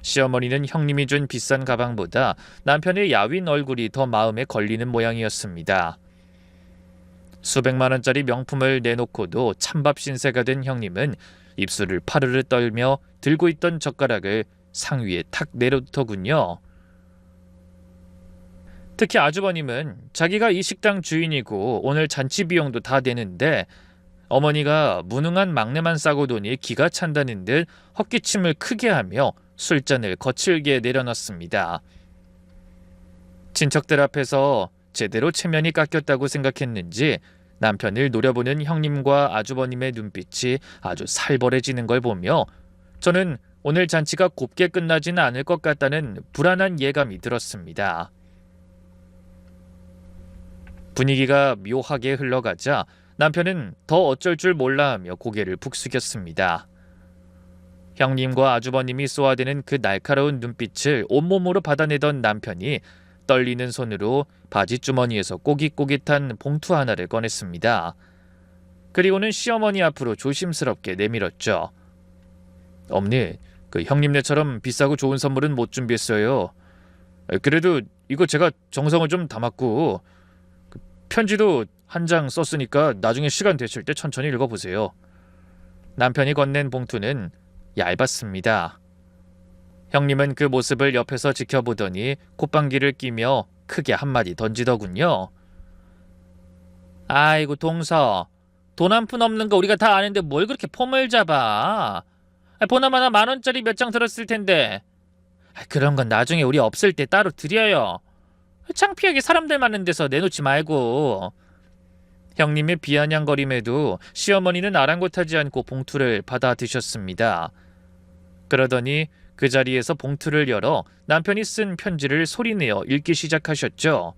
시어머니는 형님이 준 비싼 가방보다 남편의 야윈 얼굴이 더 마음에 걸리는 모양이었습니다. 수백만 원짜리 명품을 내놓고도 찬밥 신세가 된 형님은 입술을 파르르 떨며 들고 있던 젓가락을 상 위에 탁 내려두더군요. 특히 아주버님은 자기가 이 식당 주인이고 오늘 잔치 비용도 다 되는데 어머니가 무능한 막내만 싸고 도니 기가 찬다는 듯 헛기침을 크게 하며 술잔을 거칠게 내려놨습니다. 친척들 앞에서 제대로 체면이 깎였다고 생각했는지 남편을 노려보는 형님과 아주버님의 눈빛이 아주 살벌해지는 걸 보며 저는 오늘 잔치가 곱게 끝나지는 않을 것 같다는 불안한 예감이 들었습니다. 분위기가 묘하게 흘러가자 남편은 더 어쩔 줄 몰라 하며 고개를 북숙였습니다. 형님과 아주버님이 쏘아대는 그 날카로운 눈빛을 온몸으로 받아내던 남편이 떨리는 손으로 바지 주머니에서 꼬깃꼬깃한 봉투 하나를 꺼냈습니다. 그리고는 시어머니 앞으로 조심스럽게 내밀었죠. 어머니, 형님네처럼 비싸고 좋은 선물은 못 준비했어요. 그래도 이거 제가 정성을 좀 담았고 편지도 한 장 썼으니까 나중에 시간 되실 때 천천히 읽어보세요. 남편이 건넨 봉투는 얇았습니다. 형님은 그 모습을 옆에서 지켜보더니 콧방귀를 끼며 크게 한마디 던지더군요. 아이고 동서, 돈 한 푼 없는 거 우리가 다 아는데 뭘 그렇게 폼을 잡아. 보나마나 10,000원짜리 몇 장 들었을 텐데. 그런 건 나중에 우리 없을 때 따로 드려요. 창피하게 사람들 많은 데서 내놓지 말고. 형님의 비아냥거림에도 시어머니는 아랑곳하지 않고 봉투를 받아 드셨습니다. 그러더니 그 자리에서 봉투를 열어 남편이 쓴 편지를 소리내어 읽기 시작하셨죠.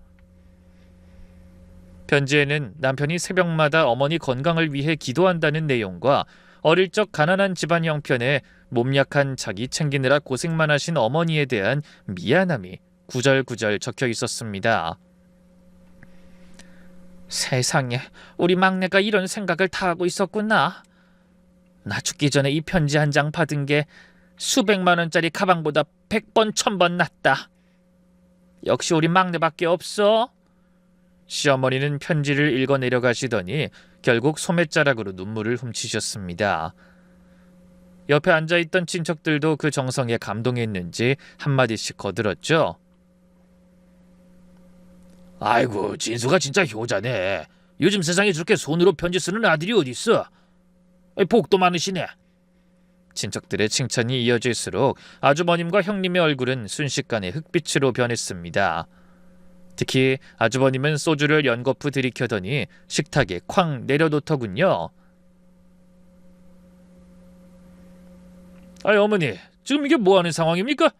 편지에는 남편이 새벽마다 어머니 건강을 위해 기도한다는 내용과 어릴 적 가난한 집안 형편에 몸 약한 자기 챙기느라 고생만 하신 어머니에 대한 미안함이 구절구절 적혀 있었습니다. 세상에, 우리 막내가 이런 생각을 다 하고 있었구나. 나 죽기 전에 이 편지 한 장 받은 게 수백만 원짜리 가방보다 100번 1000번 낫다. 역시 우리 막내밖에 없어. 시어머니는 편지를 읽어 내려가시더니 결국 소매자락으로 눈물을 훔치셨습니다. 옆에 앉아있던 친척들도 그 정성에 감동했는지 한마디씩 거들었죠. 아이고, 진수가 진짜 효자네. 요즘 세상에 저렇게 손으로 편지 쓰는 아들이 어딨어. 복도 많으시네. 친척들의 칭찬이 이어질수록 아주버님과 형님의 얼굴은 순식간에 흑빛으로 변했습니다. 특히 아주버님은 소주를 연거푸 들이켜더니 식탁에 쾅 내려놓더군요. 아이 어머니, 지금 이게 뭐하는 상황입니까?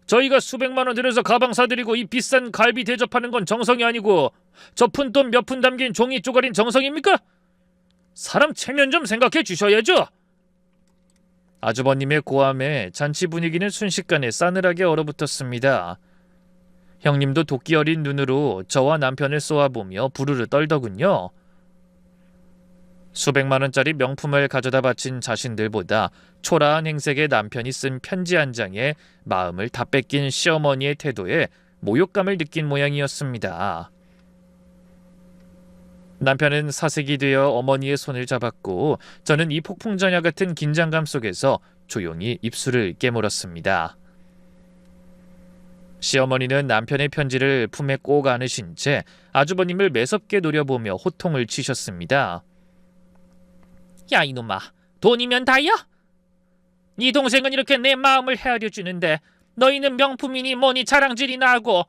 저희가 수백만 원 들여서 가방 사드리고 이 비싼 갈비 대접하는 건 정성이 아니고 저 푼돈 몇 푼 담긴 종이 쪼가린 정성입니까? 사람 체면 좀 생각해 주셔야죠. 아주버님의 고함에 잔치 분위기는 순식간에 싸늘하게 얼어붙었습니다. 형님도 도끼 어린 눈으로 저와 남편을 쏘아보며 부르르 떨더군요. 수백만 원짜리 명품을 가져다 바친 자신들보다 초라한 행색의 남편이 쓴 편지 한 장에 마음을 다 뺏긴 시어머니의 태도에 모욕감을 느낀 모양이었습니다. 남편은 사색이 되어 어머니의 손을 잡았고 저는 이 폭풍전야 같은 긴장감 속에서 조용히 입술을 깨물었습니다. 시어머니는 남편의 편지를 품에 꼭 안으신 채 아주버님을 매섭게 노려보며 호통을 치셨습니다. 야 이놈아, 돈이면 다야? 네 동생은 이렇게 내 마음을 헤아려주는데 너희는 명품이니 뭐니 자랑질이나 하고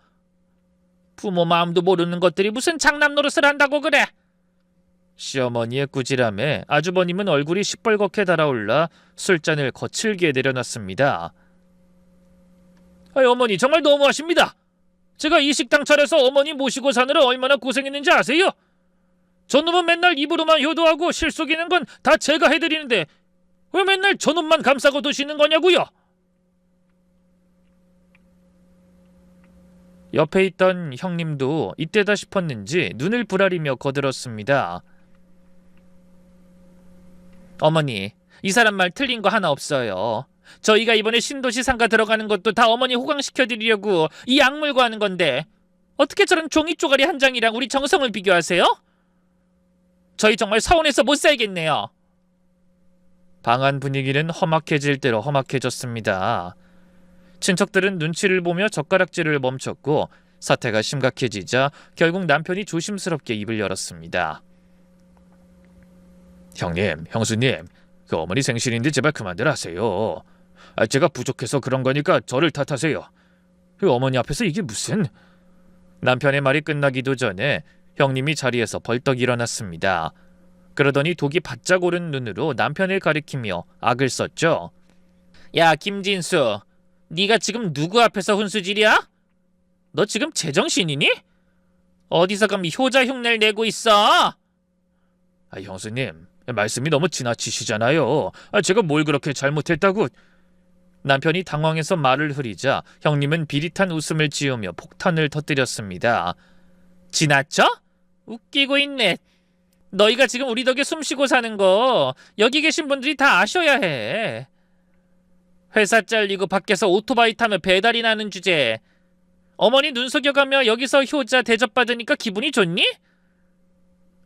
부모 마음도 모르는 것들이 무슨 장남 노릇을 한다고 그래? 시어머니의 꾸지람에 아주버님은 얼굴이 시뻘겋게 달아올라 술잔을 거칠게 내려놨습니다. 어머니 정말 너무하십니다. 제가 이 식당 차려서 어머니 모시고 사느라 얼마나 고생했는지 아세요? 저놈은 맨날 입으로만 효도하고 실속이는 건 다 제가 해드리는데 왜 맨날 저놈만 감싸고 도시는 거냐고요? 옆에 있던 형님도 이때다 싶었는지 눈을 부라리며 거들었습니다. 어머니, 이 사람 말 틀린 거 하나 없어요. 저희가 이번에 신도시 상가 들어가는 것도 다 어머니 호강시켜드리려고 이 약물고 하는 건데 어떻게 저런 종이 쪼가리 한 장이랑 우리 정성을 비교하세요? 저희 정말 서운해서 못 살겠네요. 방안 분위기는 험악해질 대로 험악해졌습니다. 친척들은 눈치를 보며 젓가락질을 멈췄고 사태가 심각해지자 결국 남편이 조심스럽게 입을 열었습니다. 형님, 형수님, 그 어머니 생신인데 제발 그만들 하세요. 제가 부족해서 그런 거니까 저를 탓하세요. 그 어머니 앞에서 이게 무슨... 남편의 말이 끝나기도 전에 형님이 자리에서 벌떡 일어났습니다. 그러더니 독이 바짝 오른 눈으로 남편을 가리키며 악을 썼죠. 야, 김진수, 네가 지금 누구 앞에서 훈수질이야? 너 지금 제정신이니? 어디서 감히 효자 흉내를 내고 있어? 형수님, 말씀이 너무 지나치시잖아요. 제가 뭘 그렇게 잘못했다고? 남편이 당황해서 말을 흐리자 형님은 비릿한 웃음을 지으며 폭탄을 터뜨렸습니다. 지나쳐? 웃기고 있네. 너희가 지금 우리 덕에 숨쉬고 사는 거 여기 계신 분들이 다 아셔야 해. 회사 잘리고 밖에서 오토바이 타며 배달이 나는 주제에 어머니 눈속여가며 여기서 효자 대접받으니까 기분이 좋니?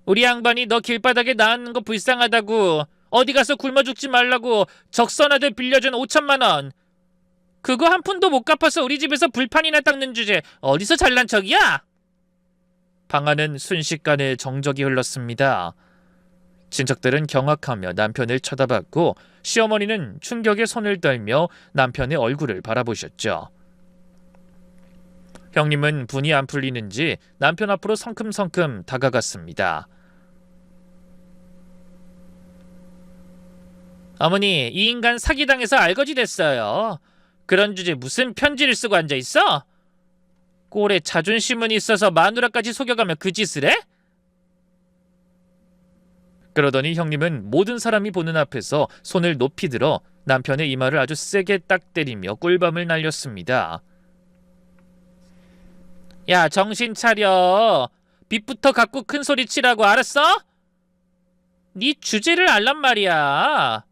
우리 양반이 너 길바닥에 나앉는 거 불쌍하다고 어디 가서 굶어 죽지 말라고 적선하듯 빌려준 5천만 원. 그거 한 푼도 못 갚아서 우리 집에서 불판이나 닦는 주제 어디서 잘난 척이야? 방 안은 순식간에 정적이 흘렀습니다. 친척들은 경악하며 남편을 쳐다봤고 시어머니는 충격에 손을 떨며 남편의 얼굴을 바라보셨죠. 형님은 분이 안 풀리는지 남편 앞으로 성큼성큼 다가갔습니다. 어머니, 이 인간 사기당해서 알거지 됐어요. 그런 주제에 무슨 편지를 쓰고 앉아있어? 꼴에 자존심은 있어서 마누라까지 속여가며 그 짓을 해? 그러더니 형님은 모든 사람이 보는 앞에서 손을 높이 들어 남편의 이마를 아주 세게 딱 때리며 꿀밤을 날렸습니다. 야, 정신 차려. 빚부터 갚고 큰 소리 치라고, 알았어? 네 주제를 알란 말이야.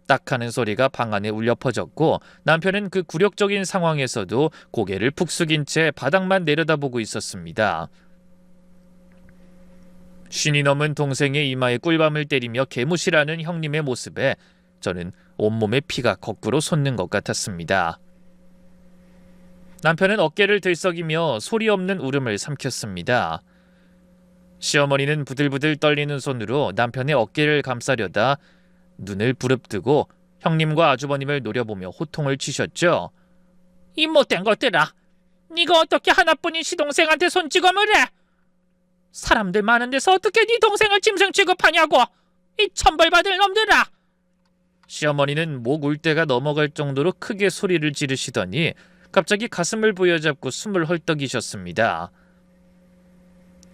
딱 하는 소리가 방 안에 울려 퍼졌고 남편은 그 굴욕적인 상황에서도 고개를 푹 숙인 채 바닥만 내려다보고 있었습니다. 신이 넘은 동생의 이마에 꿀밤을 때리며 개무시라는 형님의 모습에 저는 온몸에 피가 거꾸로 솟는 것 같았습니다. 남편은 어깨를 들썩이며 소리 없는 울음을 삼켰습니다. 시어머니는 부들부들 떨리는 손으로 남편의 어깨를 감싸려다 눈을 부릅뜨고 형님과 아주버님을 노려보며 호통을 치셨죠. 이 못된 것들아, 네가 어떻게 하나뿐인 시동생한테 손찌검을 해? 사람들 많은 데서 어떻게 네 동생을 짐승 취급하냐고, 이 천벌받을 놈들아. 시어머니는 목 울 때가 넘어갈 정도로 크게 소리를 지르시더니 갑자기 가슴을 부여잡고 숨을 헐떡이셨습니다.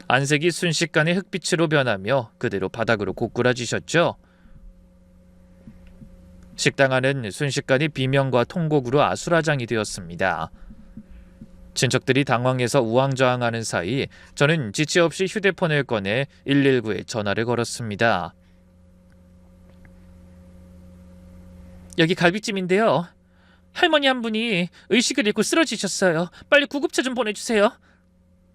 안색이 순식간에 흑빛으로 변하며 그대로 바닥으로 고꾸라지셨죠. 식당 안은 순식간에 비명과 통곡으로 아수라장이 되었습니다. 친척들이 당황해서 우왕좌왕하는 사이 저는 지체 없이 휴대폰을 꺼내 119에 전화를 걸었습니다. 여기 갈비찜인데요. 할머니 한 분이 의식을 잃고 쓰러지셨어요. 빨리 구급차 좀 보내주세요.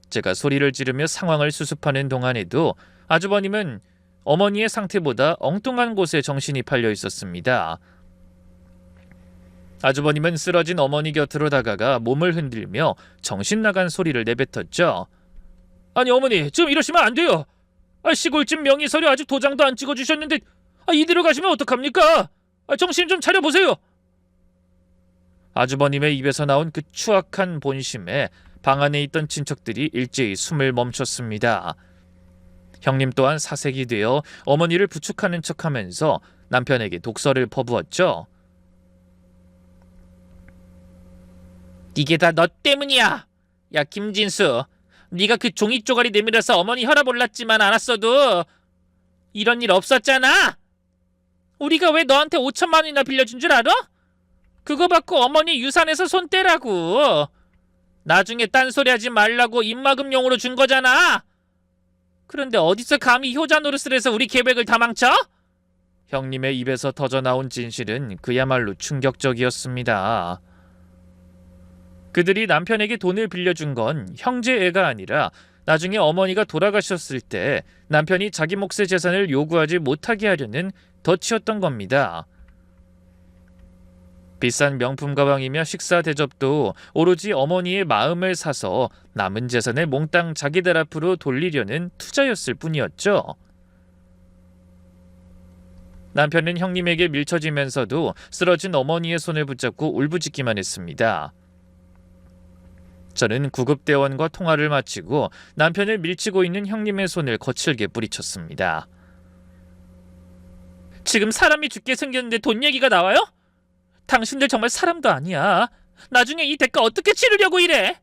제가 소리를 지르며 상황을 수습하는 동안에도 아주버님은 어머니의 상태보다 엉뚱한 곳에 정신이 팔려 있었습니다. 아주버님은 쓰러진 어머니 곁으로 다가가 몸을 흔들며 정신 나간 소리를 내뱉었죠. 아니 어머니, 지금 이러시면 안 돼요. 시골집 명의서류 아직 도장도 안 찍어주셨는데 이대로 가시면 어떡합니까? 정신 좀 차려보세요. 아주버님의 입에서 나온 그 추악한 본심에 방 안에 있던 친척들이 일제히 숨을 멈췄습니다. 형님 또한 사색이 되어 어머니를 부축하는 척하면서 남편에게 독서를 퍼부었죠. 이게 다 너 때문이야. 야, 김진수, 네가 그 종이 쪼가리 내밀어서 어머니 혈압 올랐지만 않았어도 이런 일 없었잖아. 우리가 왜 너한테 5천만 원이나 빌려준 줄 알아? 그거 받고 어머니 유산에서 손 떼라고. 나중에 딴소리 하지 말라고 입막음용으로 준 거잖아. 그런데 어디서 감히 효자 노릇을 해서 우리 계획을 다 망쳐? 형님의 입에서 터져나온 진실은 그야말로 충격적이었습니다. 그들이 남편에게 돈을 빌려준 건 형제애가 아니라 나중에 어머니가 돌아가셨을 때 남편이 자기 몫의 재산을 요구하지 못하게 하려는 덫이었던 겁니다. 비싼 명품 가방이며 식사 대접도 오로지 어머니의 마음을 사서 남은 재산을 몽땅 자기들 앞으로 돌리려는 투자였을 뿐이었죠. 남편은 형님에게 밀쳐지면서도 쓰러진 어머니의 손을 붙잡고 울부짖기만 했습니다. 저는 구급대원과 통화를 마치고 남편을 밀치고 있는 형님의 손을 거칠게 뿌리쳤습니다. 지금 사람이 죽게 생겼는데 돈 얘기가 나와요? 당신들 정말 사람도 아니야. 나중에 이 대가 어떻게 치르려고 이래?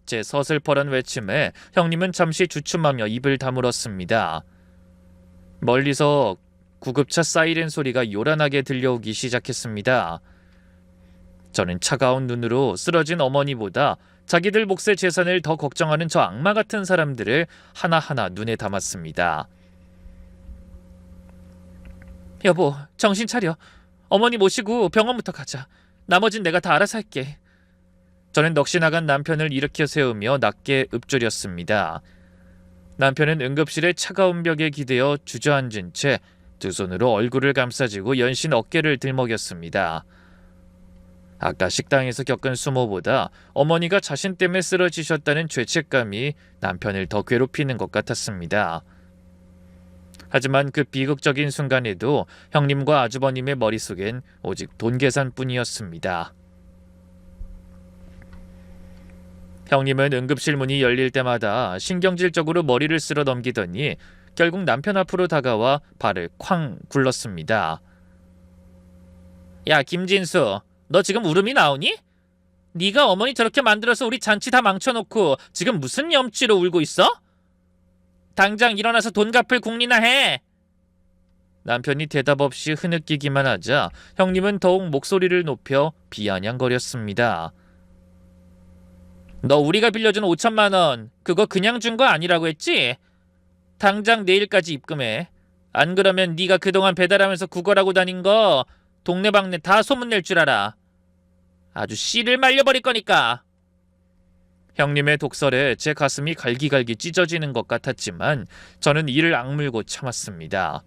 제 서슬퍼런 외침에 형님은 잠시 주춤하며 입을 다물었습니다. 멀리서 구급차 사이렌 소리가 요란하게 들려오기 시작했습니다. 저는 차가운 눈으로 쓰러진 어머니보다 자기들 몫의 재산을 더 걱정하는 저 악마 같은 사람들을 하나하나 눈에 담았습니다. 여보, 정신 차려. 어머니 모시고 병원부터 가자. 나머진 내가 다 알아서 할게. 저는 넋이 나간 남편을 일으켜 세우며 낮게 읊조렸습니다. 남편은 응급실의 차가운 벽에 기대어 주저앉은 채 두 손으로 얼굴을 감싸쥐고 연신 어깨를 들먹였습니다. 아까 식당에서 겪은 수모보다 어머니가 자신 때문에 쓰러지셨다는 죄책감이 남편을 더 괴롭히는 것 같았습니다. 하지만 그 비극적인 순간에도 형님과 아주버님의 머릿속엔 오직 돈 계산뿐이었습니다. 형님은 응급실 문이 열릴 때마다 신경질적으로 머리를 쓸어 넘기더니 결국 남편 앞으로 다가와 발을 쾅 굴렀습니다. 야, 김진수, 너 지금 울음이 나오니? 네가 어머니 저렇게 만들어서 우리 잔치 다 망쳐놓고 지금 무슨 염치로 울고 있어? 당장 일어나서 돈 갚을 궁리나 해. 남편이 대답 없이 흐느끼기만 하자 형님은 더욱 목소리를 높여 비아냥거렸습니다. 너 우리가 빌려준 5천만 원 그거 그냥 준 거 아니라고 했지? 당장 내일까지 입금해. 안 그러면 네가 그동안 배달하면서 구걸하고 다닌 거 동네방네 다 소문낼 줄 알아. 아주 씨를 말려버릴 거니까. 형님의 독설에 제 가슴이 갈기갈기 찢어지는 것 같았지만 저는 이를 악물고 참았습니다.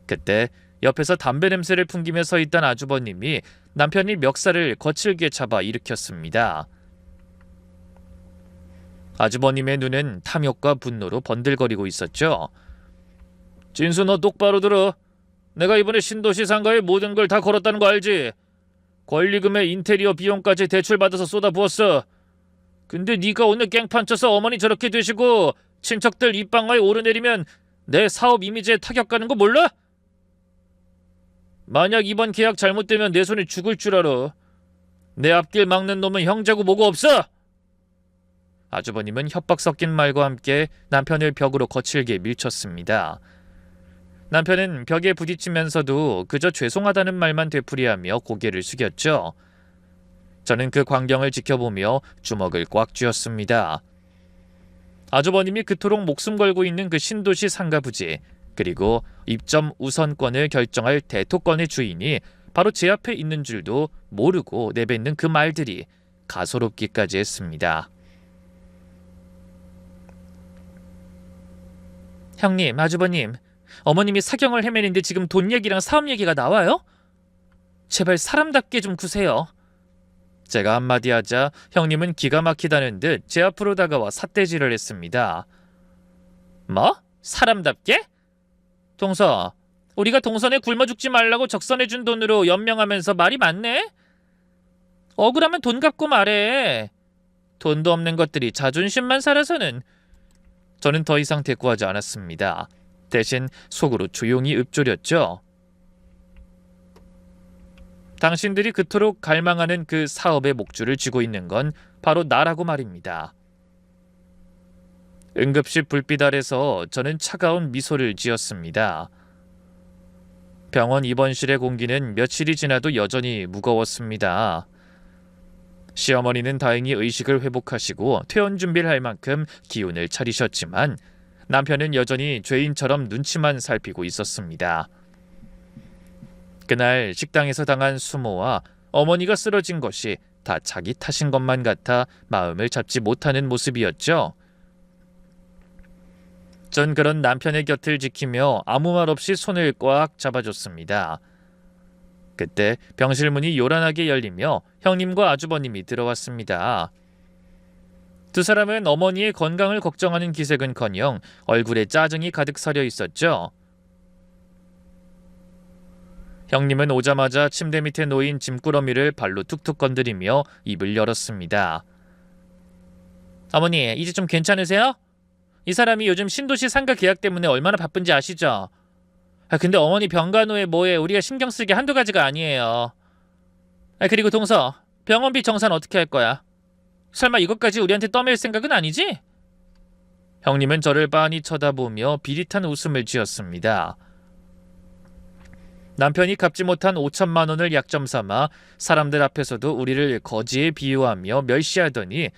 그때 옆에서 담배 냄새를 풍기며 서 있던 아주버님이 남편이 멱살을 거칠게 잡아 일으켰습니다. 아주버님의 눈은 탐욕과 분노로 번들거리고 있었죠. 진수, 너 똑바로 들어. 내가 이번에 신도시 상가에 모든 걸 다 걸었다는 거 알지? 권리금에 인테리어 비용까지 대출받아서 쏟아부었어. 근데 네가 오늘 깽판 쳐서 어머니 저렇게 되시고 친척들 입방아에 오르내리면 내 사업 이미지에 타격 가는 거 몰라? 만약 이번 계약 잘못되면 내 손에 죽을 줄 알아. 내 앞길 막는 놈은 형제고 뭐고 없어. 아주버님은 협박 섞인 말과 함께 남편을 벽으로 거칠게 밀쳤습니다. 남편은 벽에 부딪히면서도 그저 죄송하다는 말만 되풀이하며 고개를 숙였죠. 저는 그 광경을 지켜보며 주먹을 꽉 쥐었습니다. 아주버님이 그토록 목숨 걸고 있는 그 신도시 상가 부지, 그리고 입점 우선권을 결정할 대토권의 주인이 바로 제 앞에 있는 줄도 모르고 내뱉는 그 말들이 가소롭기까지 했습니다. 형님, 아주버님, 어머님이 사경을 헤매는데 지금 돈 얘기랑 사업 얘기가 나와요? 제발 사람답게 좀 구세요. 제가 한마디 하자 형님은 기가 막히다는 듯 제 앞으로 다가와 삿대질을 했습니다. 뭐? 사람답게? 동서, 우리가 동선에 굶어 죽지 말라고 적선해준 돈으로 연명하면서 말이 많네? 억울하면 돈 갚고 말해. 돈도 없는 것들이 자존심만 살아서는. 저는 더 이상 대꾸하지 않았습니다. 대신 속으로 조용히 읊조렸죠. 당신들이 그토록 갈망하는 그 사업의 목줄을 쥐고 있는 건 바로 나라고 말입니다. 응급실 불빛 아래서 저는 차가운 미소를 지었습니다. 병원 입원실의 공기는 며칠이 지나도 여전히 무거웠습니다. 시어머니는 다행히 의식을 회복하시고 퇴원 준비를 할 만큼 기운을 차리셨지만 남편은 여전히 죄인처럼 눈치만 살피고 있었습니다. 그날 식당에서 당한 수모와 어머니가 쓰러진 것이 다 자기 탓인 것만 같아 마음을 잡지 못하는 모습이었죠. 전 그런 남편의 곁을 지키며 아무 말 없이 손을 꽉 잡아줬습니다. 그때 병실 문이 요란하게 열리며 형님과 아주버님이 들어왔습니다. 두 사람은 어머니의 건강을 걱정하는 기색은커녕 얼굴에 짜증이 가득 서려 있었죠. 형님은 오자마자 침대 밑에 놓인 짐꾸러미를 발로 툭툭 건드리며 입을 열었습니다. 어머니, 이제 좀 괜찮으세요? 이 사람이 요즘 신도시 상가 계약 때문에 얼마나 바쁜지 아시죠? 근데 어머니 병간호에 뭐에 우리가 신경 쓰게 한두 가지가 아니에요. 그리고 동서, 병원비 정산 어떻게 할 거야? 설마 이것까지 우리한테 떠밀 생각은 아니지? 형님은 저를 빤히 쳐다보며 비릿한 웃음을 지었습니다. 남편이 갚지 못한 5천만 원을 약점 삼아 사람들 앞에서도 우리를 거지에 비유하며 멸시하더니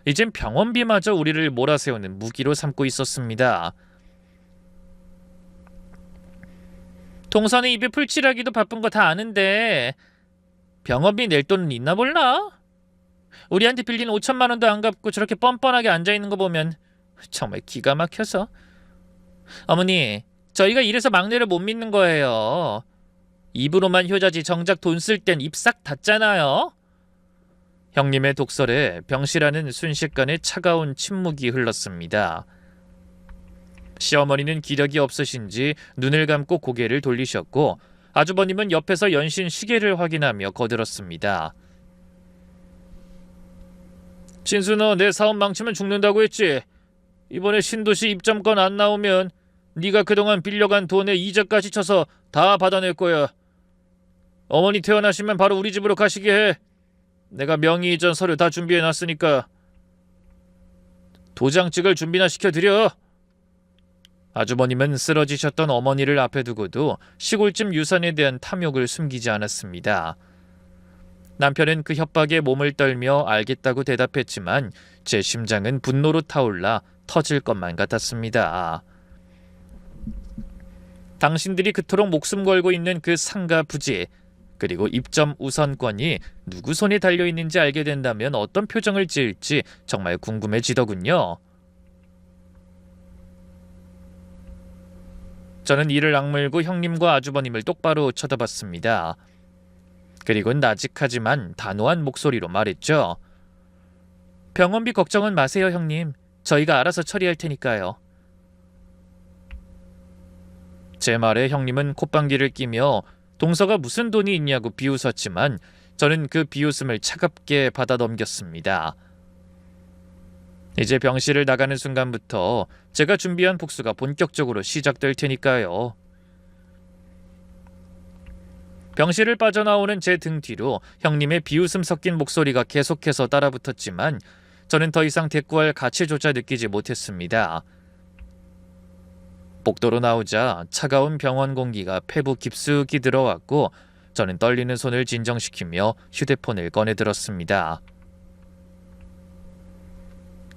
이젠 병원비마저 우리를 몰아세우는 무기로 삼고 있었습니다. 동선의 입에 풀칠하기도 바쁜 거 다 아는데 병원비 낼 돈은 있나 몰라? 우리한테 빌린 5천만 원도 안 갚고 저렇게 뻔뻔하게 앉아있는 거 보면 정말 기가 막혀서. 어머니, 저희가 이래서 막내를 못 믿는 거예요. 입으로만 효자지 정작 돈 쓸 땐 입 싹 닫잖아요. 형님의 독설에 병실안은 순식간에 차가운 침묵이 흘렀습니다. 시어머니는 기력이 없으신지 눈을 감고 고개를 돌리셨고 아주버님은 옆에서 연신 시계를 확인하며 거들었습니다. 신수, 너 내 사업 망치면 죽는다고 했지? 이번에 신도시 입점권 안 나오면 네가 그동안 빌려간 돈에 이자까지 쳐서 다 받아낼 거야. 어머니 퇴원하시면 바로 우리 집으로 가시게 해. 내가 명의 이전 서류 다 준비해놨으니까. 도장 찍을 준비나 시켜드려. 아주버님은 쓰러지셨던 어머니를 앞에 두고도 시골집 유산에 대한 탐욕을 숨기지 않았습니다. 남편은 그 협박에 몸을 떨며 알겠다고 대답했지만 제 심장은 분노로 타올라 터질 것만 같았습니다. 당신들이 그토록 목숨 걸고 있는 그 상가 부지, 그리고 입점 우선권이 누구 손에 달려있는지 알게 된다면 어떤 표정을 지을지 정말 궁금해지더군요. 저는 이를 악물고 형님과 아주버님을 똑바로 쳐다봤습니다. 그리고 나직하지만 단호한 목소리로 말했죠. 병원비 걱정은 마세요, 형님. 저희가 알아서 처리할 테니까요. 제 말에 형님은 콧방귀를 끼며 동서가 무슨 돈이 있냐고 비웃었지만 저는 그 비웃음을 차갑게 받아 넘겼습니다. 이제 병실을 나가는 순간부터 제가 준비한 복수가 본격적으로 시작될 테니까요. 병실을 빠져나오는 제 등 뒤로 형님의 비웃음 섞인 목소리가 계속해서 따라붙었지만 저는 더 이상 대꾸할 가치조차 느끼지 못했습니다. 복도로 나오자 차가운 병원 공기가 폐부 깊숙이 들어왔고 저는 떨리는 손을 진정시키며 휴대폰을 꺼내들었습니다.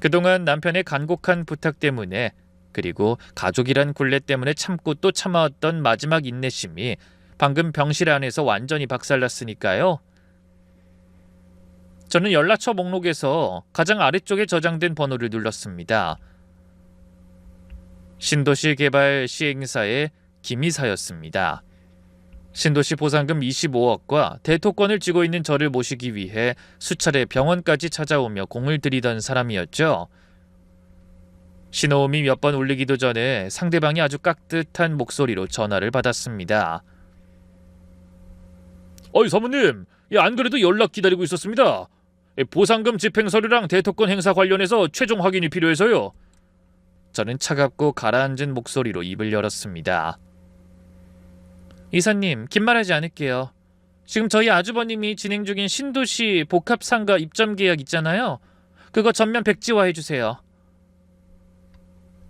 그동안 남편의 간곡한 부탁 때문에 그리고 가족이란 굴레 때문에 참고 또 참아왔던 마지막 인내심이 방금 병실 안에서 완전히 박살났으니까요. 저는 연락처 목록에서 가장 아래쪽에 저장된 번호를 눌렀습니다. 신도시 개발 시행사의 김이사였습니다. 신도시 보상금 25억과 대토권을 쥐고 있는 저를 모시기 위해 수차례 병원까지 찾아오며 공을 들이던 사람이었죠. 신호음이 몇 번 울리기도 전에 상대방이 아주 깍듯한 목소리로 전화를 받았습니다. 사모님, 안 그래도 연락 기다리고 있었습니다. 보상금 집행 서류랑 대토권 행사 관련해서 최종 확인이 필요해서요. 저는 차갑고 가라앉은 목소리로 입을 열었습니다. 이사님, 긴 말하지 않을게요. 지금 저희 아주버님이 진행 중인 신도시 복합상가 입점 계약 있잖아요. 그거 전면 백지화 해주세요.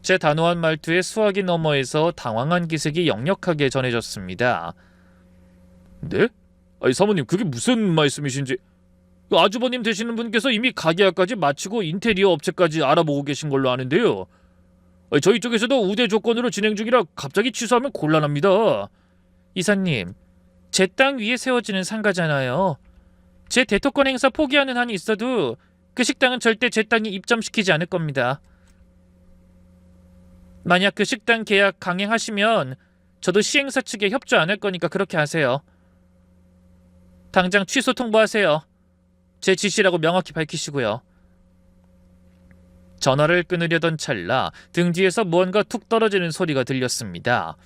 제 단호한 말투에 수화기 너머에서 당황한 기색이 역력하게 전해졌습니다. 네? 사모님, 그게 무슨 말씀이신지. 아주버님 되시는 분께서 이미 가계약까지 마치고 인테리어 업체까지 알아보고 계신 걸로 아는데요. 저희 쪽에서도 우대 조건으로 진행 중이라 갑자기 취소하면 곤란합니다. 이사님, 제 땅 위에 세워지는 상가잖아요. 제 대토권 행사 포기하는 한이 있어도 그 식당은 절대 제 땅에 입점시키지 않을 겁니다. 만약 그 식당 계약 강행하시면 저도 시행사 측에 협조 안 할 거니까 그렇게 하세요. 당장 취소 통보하세요. 제 지시라고 명확히 밝히시고요. 전화를 끊으려던 찰나 등 뒤에서 무언가 툭 떨어지는 소리가 들렸습니다.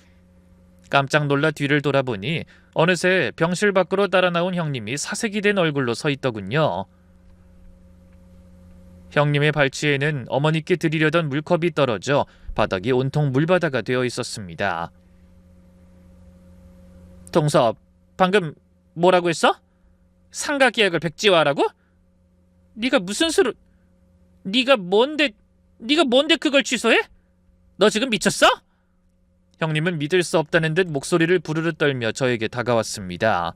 깜짝 놀라 뒤를 돌아보니 어느새 병실 밖으로 따라 나온 형님이 사색이 된 얼굴로 서 있더군요. 형님의 발치에는 어머니께 드리려던 물컵이 떨어져 바닥이 온통 물바다가 되어 있었습니다. 동섭, 방금 뭐라고 했어? 상가 계약을 백지화하라고? 네가 무슨 수로... 네가 뭔데 그걸 취소해? 너 지금 미쳤어? 형님은 믿을 수 없다는 듯 목소리를 부르르 떨며 저에게 다가왔습니다.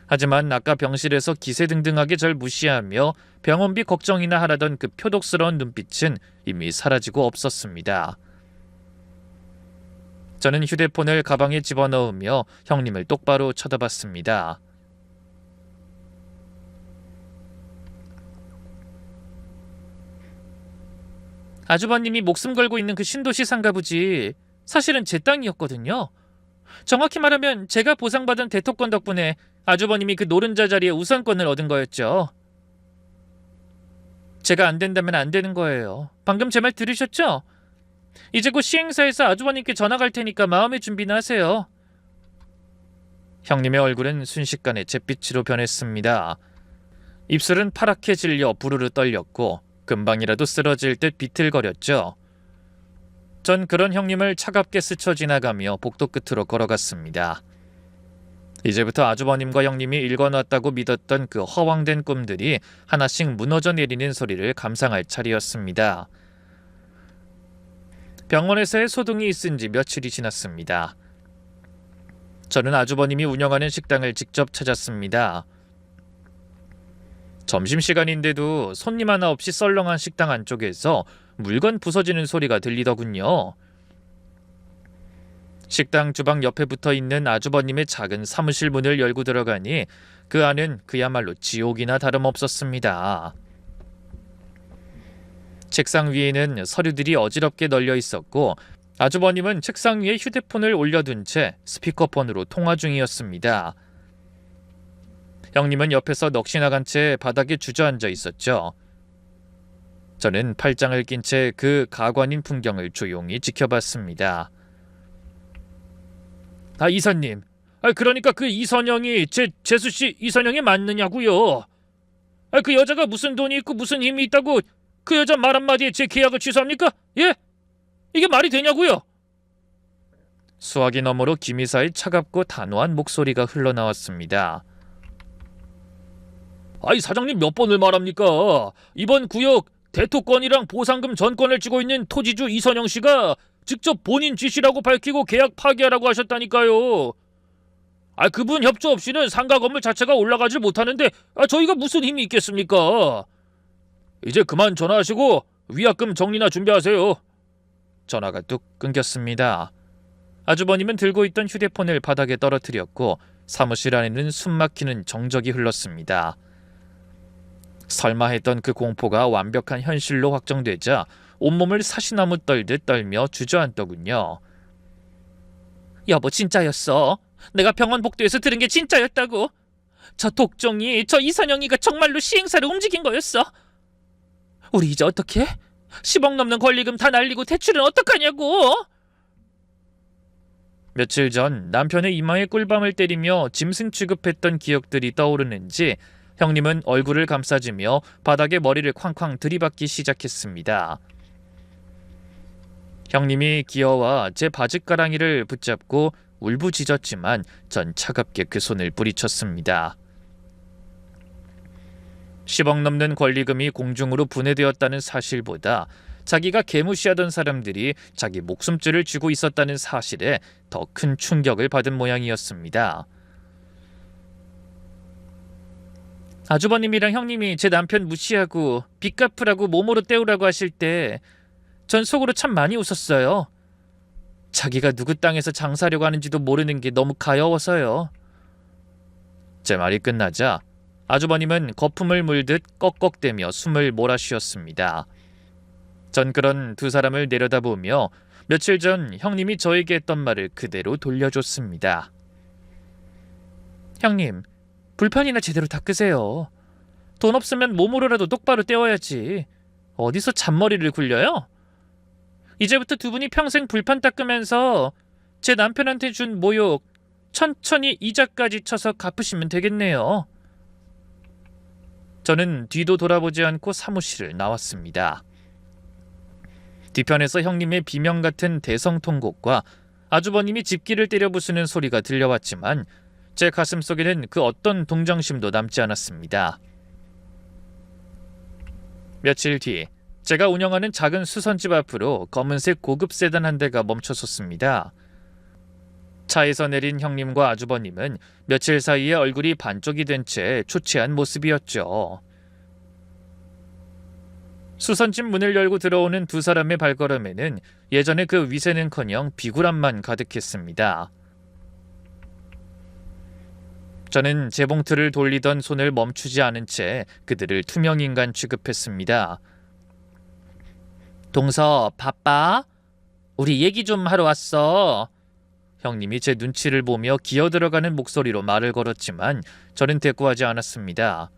하지만 아까 병실에서 기세등등하게 절 무시하며 병원비 걱정이나 하라던 그 표독스러운 눈빛은 이미 사라지고 없었습니다. 저는 휴대폰을 가방에 집어넣으며 형님을 똑바로 쳐다봤습니다. 아주버님이 목숨 걸고 있는 그 신도시 상가부지 사실은 제 땅이었거든요. 정확히 말하면 제가 보상받은 대토권 덕분에 아주버님이 그 노른자 자리에 우선권을 얻은 거였죠. 제가 안 된다면 안 되는 거예요. 방금 제 말 들으셨죠? 이제 곧 시행사에서 아주버님께 전화 갈 테니까 마음의 준비나 하세요. 형님의 얼굴은 순식간에 잿빛으로 변했습니다. 입술은 파랗게 질려 부르르 떨렸고 금방이라도 쓰러질 듯 비틀거렸죠. 전 그런 형님을 차갑게 스쳐 지나가며 복도 끝으로 걸어갔습니다. 이제부터 아주버님과 형님이 일궈놨다고 믿었던 그 허황된 꿈들이 하나씩 무너져 내리는 소리를 감상할 차례였습니다. 병원에서의 소동이 있은 지 며칠이 지났습니다. 저는 아주버님이 운영하는 식당을 직접 찾았습니다. 점심시간인데도 손님 하나 없이 썰렁한 식당 안쪽에서 물건 부서지는 소리가 들리더군요. 식당 주방 옆에 붙어있는 아주버님의 작은 사무실 문을 열고 들어가니 그 안은 그야말로 지옥이나 다름없었습니다. 책상 위에는 서류들이 어지럽게 널려 있었고 아주버님은 책상 위에 휴대폰을 올려둔 채 스피커폰으로 통화 중이었습니다. 형님은 옆에서 넋이 나간 채 바닥에 주저앉아 있었죠. 저는 팔짱을 낀 채 그 가관인 풍경을 조용히 지켜봤습니다. 아, 이사님. 그러니까 그 이선영이 재수씨 이선영이 맞느냐고요. 그 여자가 무슨 돈이 있고 무슨 힘이 있다고 그 여자 말 한마디에 제 계약을 취소합니까? 예? 이게 말이 되냐고요? 수화기 너머로 김이사의 차갑고 단호한 목소리가 흘러나왔습니다. 아이, 사장님 몇 번을 말합니까? 이번 구역 대토권이랑 보상금 전권을 쥐고 있는 토지주 이선영 씨가 직접 본인 지시라고 밝히고 계약 파기하라고 하셨다니까요. 그분 협조 없이는 상가 건물 자체가 올라가질 못하는데 저희가 무슨 힘이 있겠습니까? 이제 그만 전화하시고 위약금 정리나 준비하세요. 전화가 뚝 끊겼습니다. 아주버님은 들고 있던 휴대폰을 바닥에 떨어뜨렸고 사무실 안에는 숨막히는 정적이 흘렀습니다. 설마 했던 그 공포가 완벽한 현실로 확정되자 온몸을 사시나무 떨듯 떨며 주저앉더군요. 여보, 진짜였어. 내가 병원 복도에서 들은 게 진짜였다고. 저 독종이, 저 이선영이가 정말로 시행사를 움직인 거였어. 우리 이제 어떡해? 10억 넘는 권리금 다 날리고 대출은 어떡하냐고. 며칠 전 남편의 이마에 꿀밤을 때리며 짐승 취급했던 기억들이 떠오르는지 형님은 얼굴을 감싸주며 바닥에 머리를 쾅쾅 들이받기 시작했습니다. 형님이 기어와 제 바짓가랑이를 붙잡고 울부짖었지만 전 차갑게 그 손을 뿌리쳤습니다. 10억 넘는 권리금이 공중으로 분해되었다는 사실보다 자기가 개무시하던 사람들이 자기 목숨줄을 쥐고 있었다는 사실에 더 큰 충격을 받은 모양이었습니다. 아주버님이랑 형님이 제 남편 무시하고 빚 갚으라고 몸으로 때우라고 하실 때 전 속으로 참 많이 웃었어요. 자기가 누구 땅에서 장사하려고 하는지도 모르는 게 너무 가여워서요. 제 말이 끝나자 아주버님은 거품을 물듯 꺽꺽대며 숨을 몰아쉬었습니다. 전 그런 두 사람을 내려다보며 며칠 전 형님이 저에게 했던 말을 그대로 돌려줬습니다. 형님, 불판이나 제대로 닦으세요. 돈 없으면 몸으로라도 똑바로 때워야지. 어디서 잔머리를 굴려요? 이제부터 두 분이 평생 불판 닦으면서 제 남편한테 준 모욕 천천히 이자까지 쳐서 갚으시면 되겠네요. 저는 뒤도 돌아보지 않고 사무실을 나왔습니다. 뒤편에서 형님의 비명 같은 대성통곡과 아주버님이 집기를 때려 부수는 소리가 들려왔지만 제 가슴속에는 그 어떤 동정심도 남지 않았습니다. 며칠 뒤 제가 운영하는 작은 수선집 앞으로 검은색 고급 세단 한 대가 멈춰섰습니다. 차에서 내린 형님과 아주버님은 며칠 사이에 얼굴이 반쪽이 된 채 초췌한 모습이었죠. 수선집 문을 열고 들어오는 두 사람의 발걸음에는 예전의 그 위세는커녕 비굴함만 가득했습니다. 저는 재봉틀을 돌리던 손을 멈추지 않은 채 그들을 투명인간 취급했습니다. 동서, 바빠? 우리 얘기 좀 하러 왔어. 형님이 제 눈치를 보며 기어들어가는 목소리로 말을 걸었지만 저는 대꾸하지 않았습니다.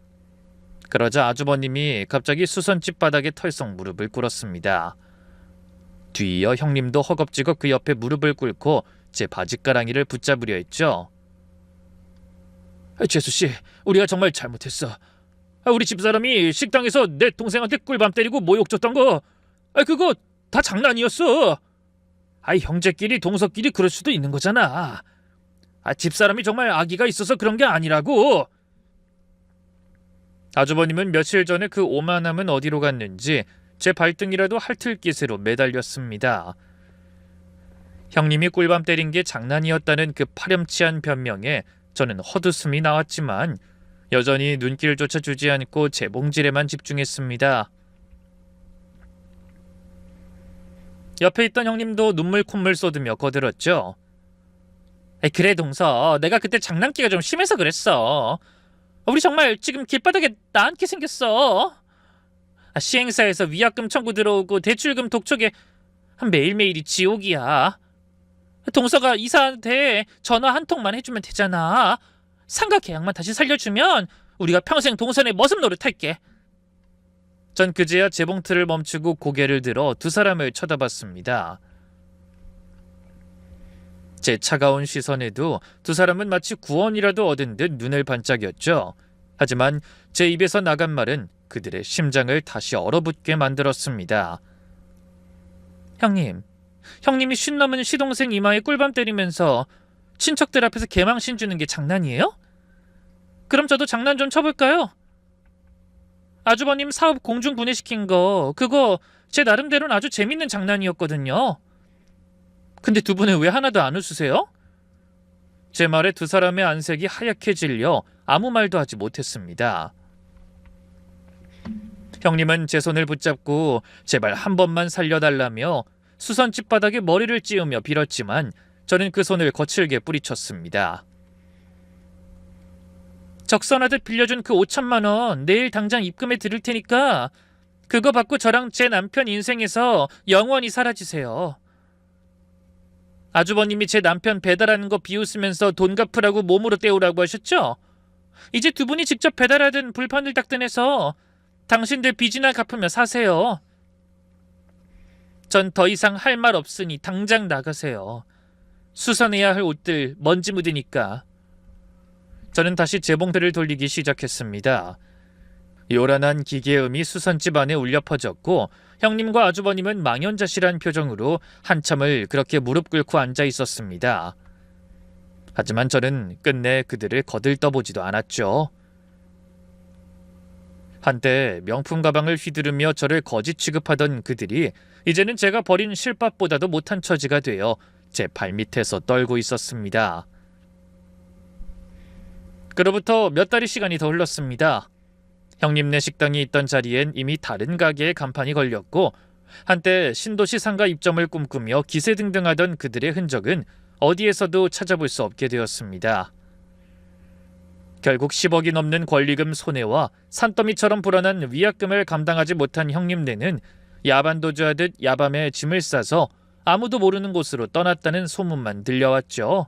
그러자 아주버님이 갑자기 수선집 바닥에 털썩 무릎을 꿇었습니다. 뒤이어 형님도 허겁지겁 그 옆에 무릎을 꿇고 제 바짓가랑이를 붙잡으려 했죠. 재수씨, 우리가 정말 잘못했어. 우리 집사람이 식당에서 내 동생한테 꿀밤 때리고 모욕 줬던 거, 그거 다 장난이었어. 형제끼리 동서끼리 그럴 수도 있는 거잖아. 집사람이 정말 악의가 있어서 그런 게 아니라고. 아주버님은 며칠 전에 그 오만함은 어디로 갔는지 제 발등이라도 핥을 기세로 매달렸습니다. 형님이 꿀밤 때린 게 장난이었다는 그 파렴치한 변명에 저는 헛웃음이 나왔지만 여전히 눈길조차 주지 않고 제 봉질에만 집중했습니다. 옆에 있던 형님도 눈물 콧물 쏟으며 거들었죠. 그래 동서, 내가 그때 장난기가 좀 심해서 그랬어. 우리 정말 지금 길바닥에 나앉게 생겼어. 시행사에서 위약금 청구 들어오고 대출금 독촉에 매일매일이 지옥이야. 동서가 이사한테 전화 한 통만 해주면 되잖아. 상가 계약만 다시 살려주면 우리가 평생 동선의 머슴 노릇할게. 전 그제야 재봉틀을 멈추고 고개를 들어 두 사람을 쳐다봤습니다. 제 차가운 시선에도 두 사람은 마치 구원이라도 얻은 듯 눈을 반짝였죠. 하지만 제 입에서 나간 말은 그들의 심장을 다시 얼어붙게 만들었습니다. 형님이 50 넘은 시동생 이마에 꿀밤 때리면서 친척들 앞에서 개망신 주는 게 장난이에요? 그럼 저도 장난 좀 쳐볼까요? 아주버님 사업 공중 분해시킨 거, 그거 제 나름대로는 아주 재밌는 장난이었거든요. 근데 두 분은 왜 하나도 안 웃으세요? 제 말에 두 사람의 안색이 하얗게 질려 아무 말도 하지 못했습니다. 형님은 제 손을 붙잡고 제발 한 번만 살려달라며 수선집 바닥에 머리를 찌우며 빌었지만 저는 그 손을 거칠게 뿌리쳤습니다. 적선하듯 빌려준 그 5천만 원 내일 당장 입금해 드릴 테니까 그거 받고 저랑 제 남편 인생에서 영원히 사라지세요. 아주버님이 제 남편 배달하는 거 비웃으면서 돈 갚으라고 몸으로 때우라고 하셨죠? 이제 두 분이 직접 배달하든 불판을 닦든 해서 당신들 빚이나 갚으며 사세요. 전 더 이상 할 말 없으니 당장 나가세요. 수선해야 할 옷들 먼지 묻으니까. 저는 다시 재봉틀을 돌리기 시작했습니다. 요란한 기계음이 수선집 안에 울려 퍼졌고 형님과 아주버님은 망연자실한 표정으로 한참을 그렇게 무릎 꿇고 앉아 있었습니다. 하지만 저는 끝내 그들을 거들떠보지도 않았죠. 한때 명품 가방을 휘두르며 저를 거지 취급하던 그들이 이제는 제가 버린 실밥보다도 못한 처지가 되어 제 발밑에서 떨고 있었습니다. 그로부터 몇 달의 시간이 더 흘렀습니다. 형님네 식당이 있던 자리엔 이미 다른 가게에 간판이 걸렸고 한때 신도시 상가 입점을 꿈꾸며 기세등등하던 그들의 흔적은 어디에서도 찾아볼 수 없게 되었습니다. 결국 10억이 넘는 권리금 손해와 산더미처럼 불어난 위약금을 감당하지 못한 형님네는 야반도주하듯 야밤에 짐을 싸서 아무도 모르는 곳으로 떠났다는 소문만 들려왔죠.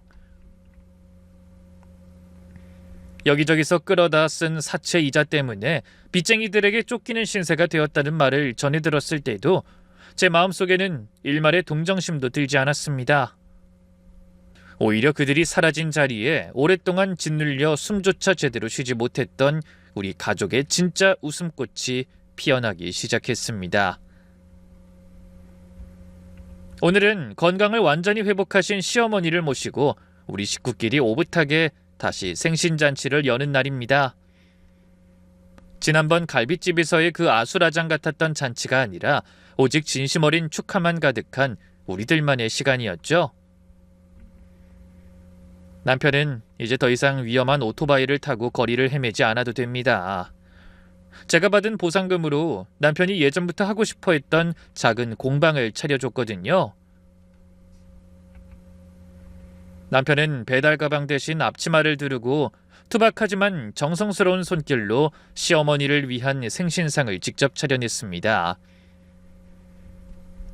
여기저기서 끌어다 쓴 사채 이자 때문에 빚쟁이들에게 쫓기는 신세가 되었다는 말을 전해 들었을 때도 제 마음속에는 일말의 동정심도 들지 않았습니다. 오히려 그들이 사라진 자리에 오랫동안 짓눌려 숨조차 제대로 쉬지 못했던 우리 가족의 진짜 웃음꽃이 피어나기 시작했습니다. 오늘은 건강을 완전히 회복하신 시어머니를 모시고 우리 식구끼리 오붓하게 다시 생신잔치를 여는 날입니다. 지난번 갈빗집에서의 그 아수라장 같았던 잔치가 아니라 오직 진심 어린 축하만 가득한 우리들만의 시간이었죠. 남편은 이제 더 이상 위험한 오토바이를 타고 거리를 헤매지 않아도 됩니다. 제가 받은 보상금으로 남편이 예전부터 하고 싶어 했던 작은 공방을 차려줬거든요. 남편은 배달 가방 대신 앞치마를 두르고 투박하지만 정성스러운 손길로 시어머니를 위한 생신상을 직접 차려냈습니다.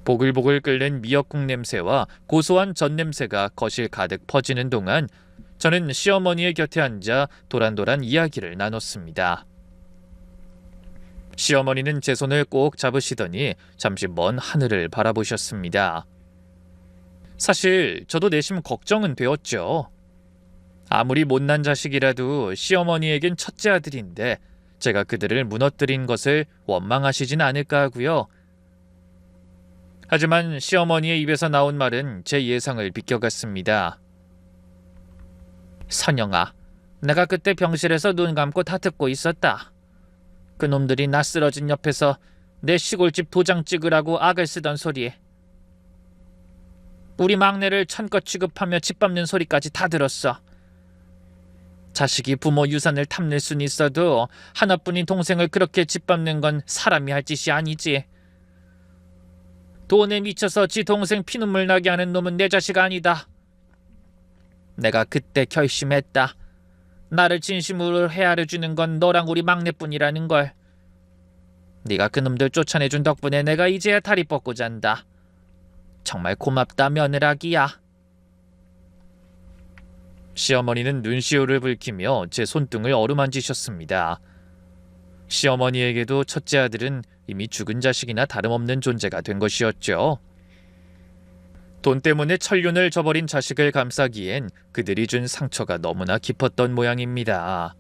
보글보글 끓는 미역국 냄새와 고소한 전 냄새가 거실 가득 퍼지는 동안 저는 시어머니의 곁에 앉아 도란도란 이야기를 나눴습니다. 시어머니는 제 손을 꼭 잡으시더니 잠시 먼 하늘을 바라보셨습니다. 사실 저도 내심 걱정은 되었죠. 아무리 못난 자식이라도 시어머니에겐 첫째 아들인데 제가 그들을 무너뜨린 것을 원망하시진 않을까 하고요. 하지만 시어머니의 입에서 나온 말은 제 예상을 비껴갔습니다. 선영아, 내가 그때 병실에서 눈 감고 다 듣고 있었다. 그놈들이 나 쓰러진 옆에서 내 시골집 도장 찍으라고 악을 쓰던 소리. 우리 막내를 천껏 취급하며 짓밟는 소리까지 다 들었어. 자식이 부모 유산을 탐낼 순 있어도 하나뿐인 동생을 그렇게 짓밟는 건 사람이 할 짓이 아니지. 돈에 미쳐서 지 동생 피눈물 나게 하는 놈은 내 자식 아니다. 내가 그때 결심했다. 나를 진심으로 헤아려주는 건 너랑 우리 막내뿐이라는 걸. 네가 그놈들 쫓아내준 덕분에 내가 이제야 다리 뻗고 잔다. 정말 고맙다 며느라기야. 시어머니는 눈시울을 붉히며 제 손등을 어루만지셨습니다. 시어머니에게도 첫째 아들은 이미 죽은 자식이나 다름없는 존재가 된 것이었죠. 돈 때문에 천륜을 저버린 자식을 감싸기엔 그들이 준 상처가 너무나 깊었던 모양입니다.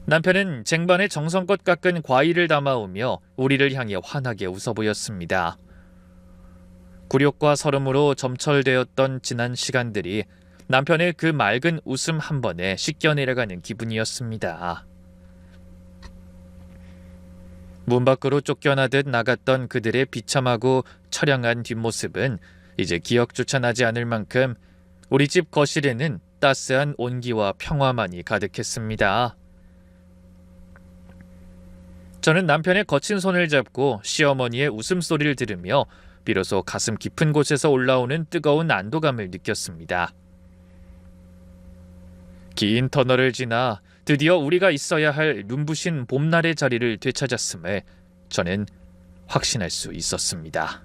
남편은 쟁반에 정성껏 깎은 과일을 담아오며 우리를 향해 환하게 웃어 보였습니다. 굴욕과 서름으로 점철되었던 지난 시간들이 남편의 그 맑은 웃음 한 번에 씻겨 내려가는 기분이었습니다. 문 밖으로 쫓겨나듯 나갔던 그들의 비참하고 처량한 뒷모습은 이제 기억조차 나지 않을 만큼 우리 집 거실에는 따스한 온기와 평화만이 가득했습니다. 저는 남편의 거친 손을 잡고 시어머니의 웃음소리를 들으며 비로소 가슴 깊은 곳에서 올라오는 뜨거운 안도감을 느꼈습니다. 긴 터널을 지나 드디어 우리가 있어야 할 눈부신 봄날의 자리를 되찾았음을 저는 확신할 수 있었습니다.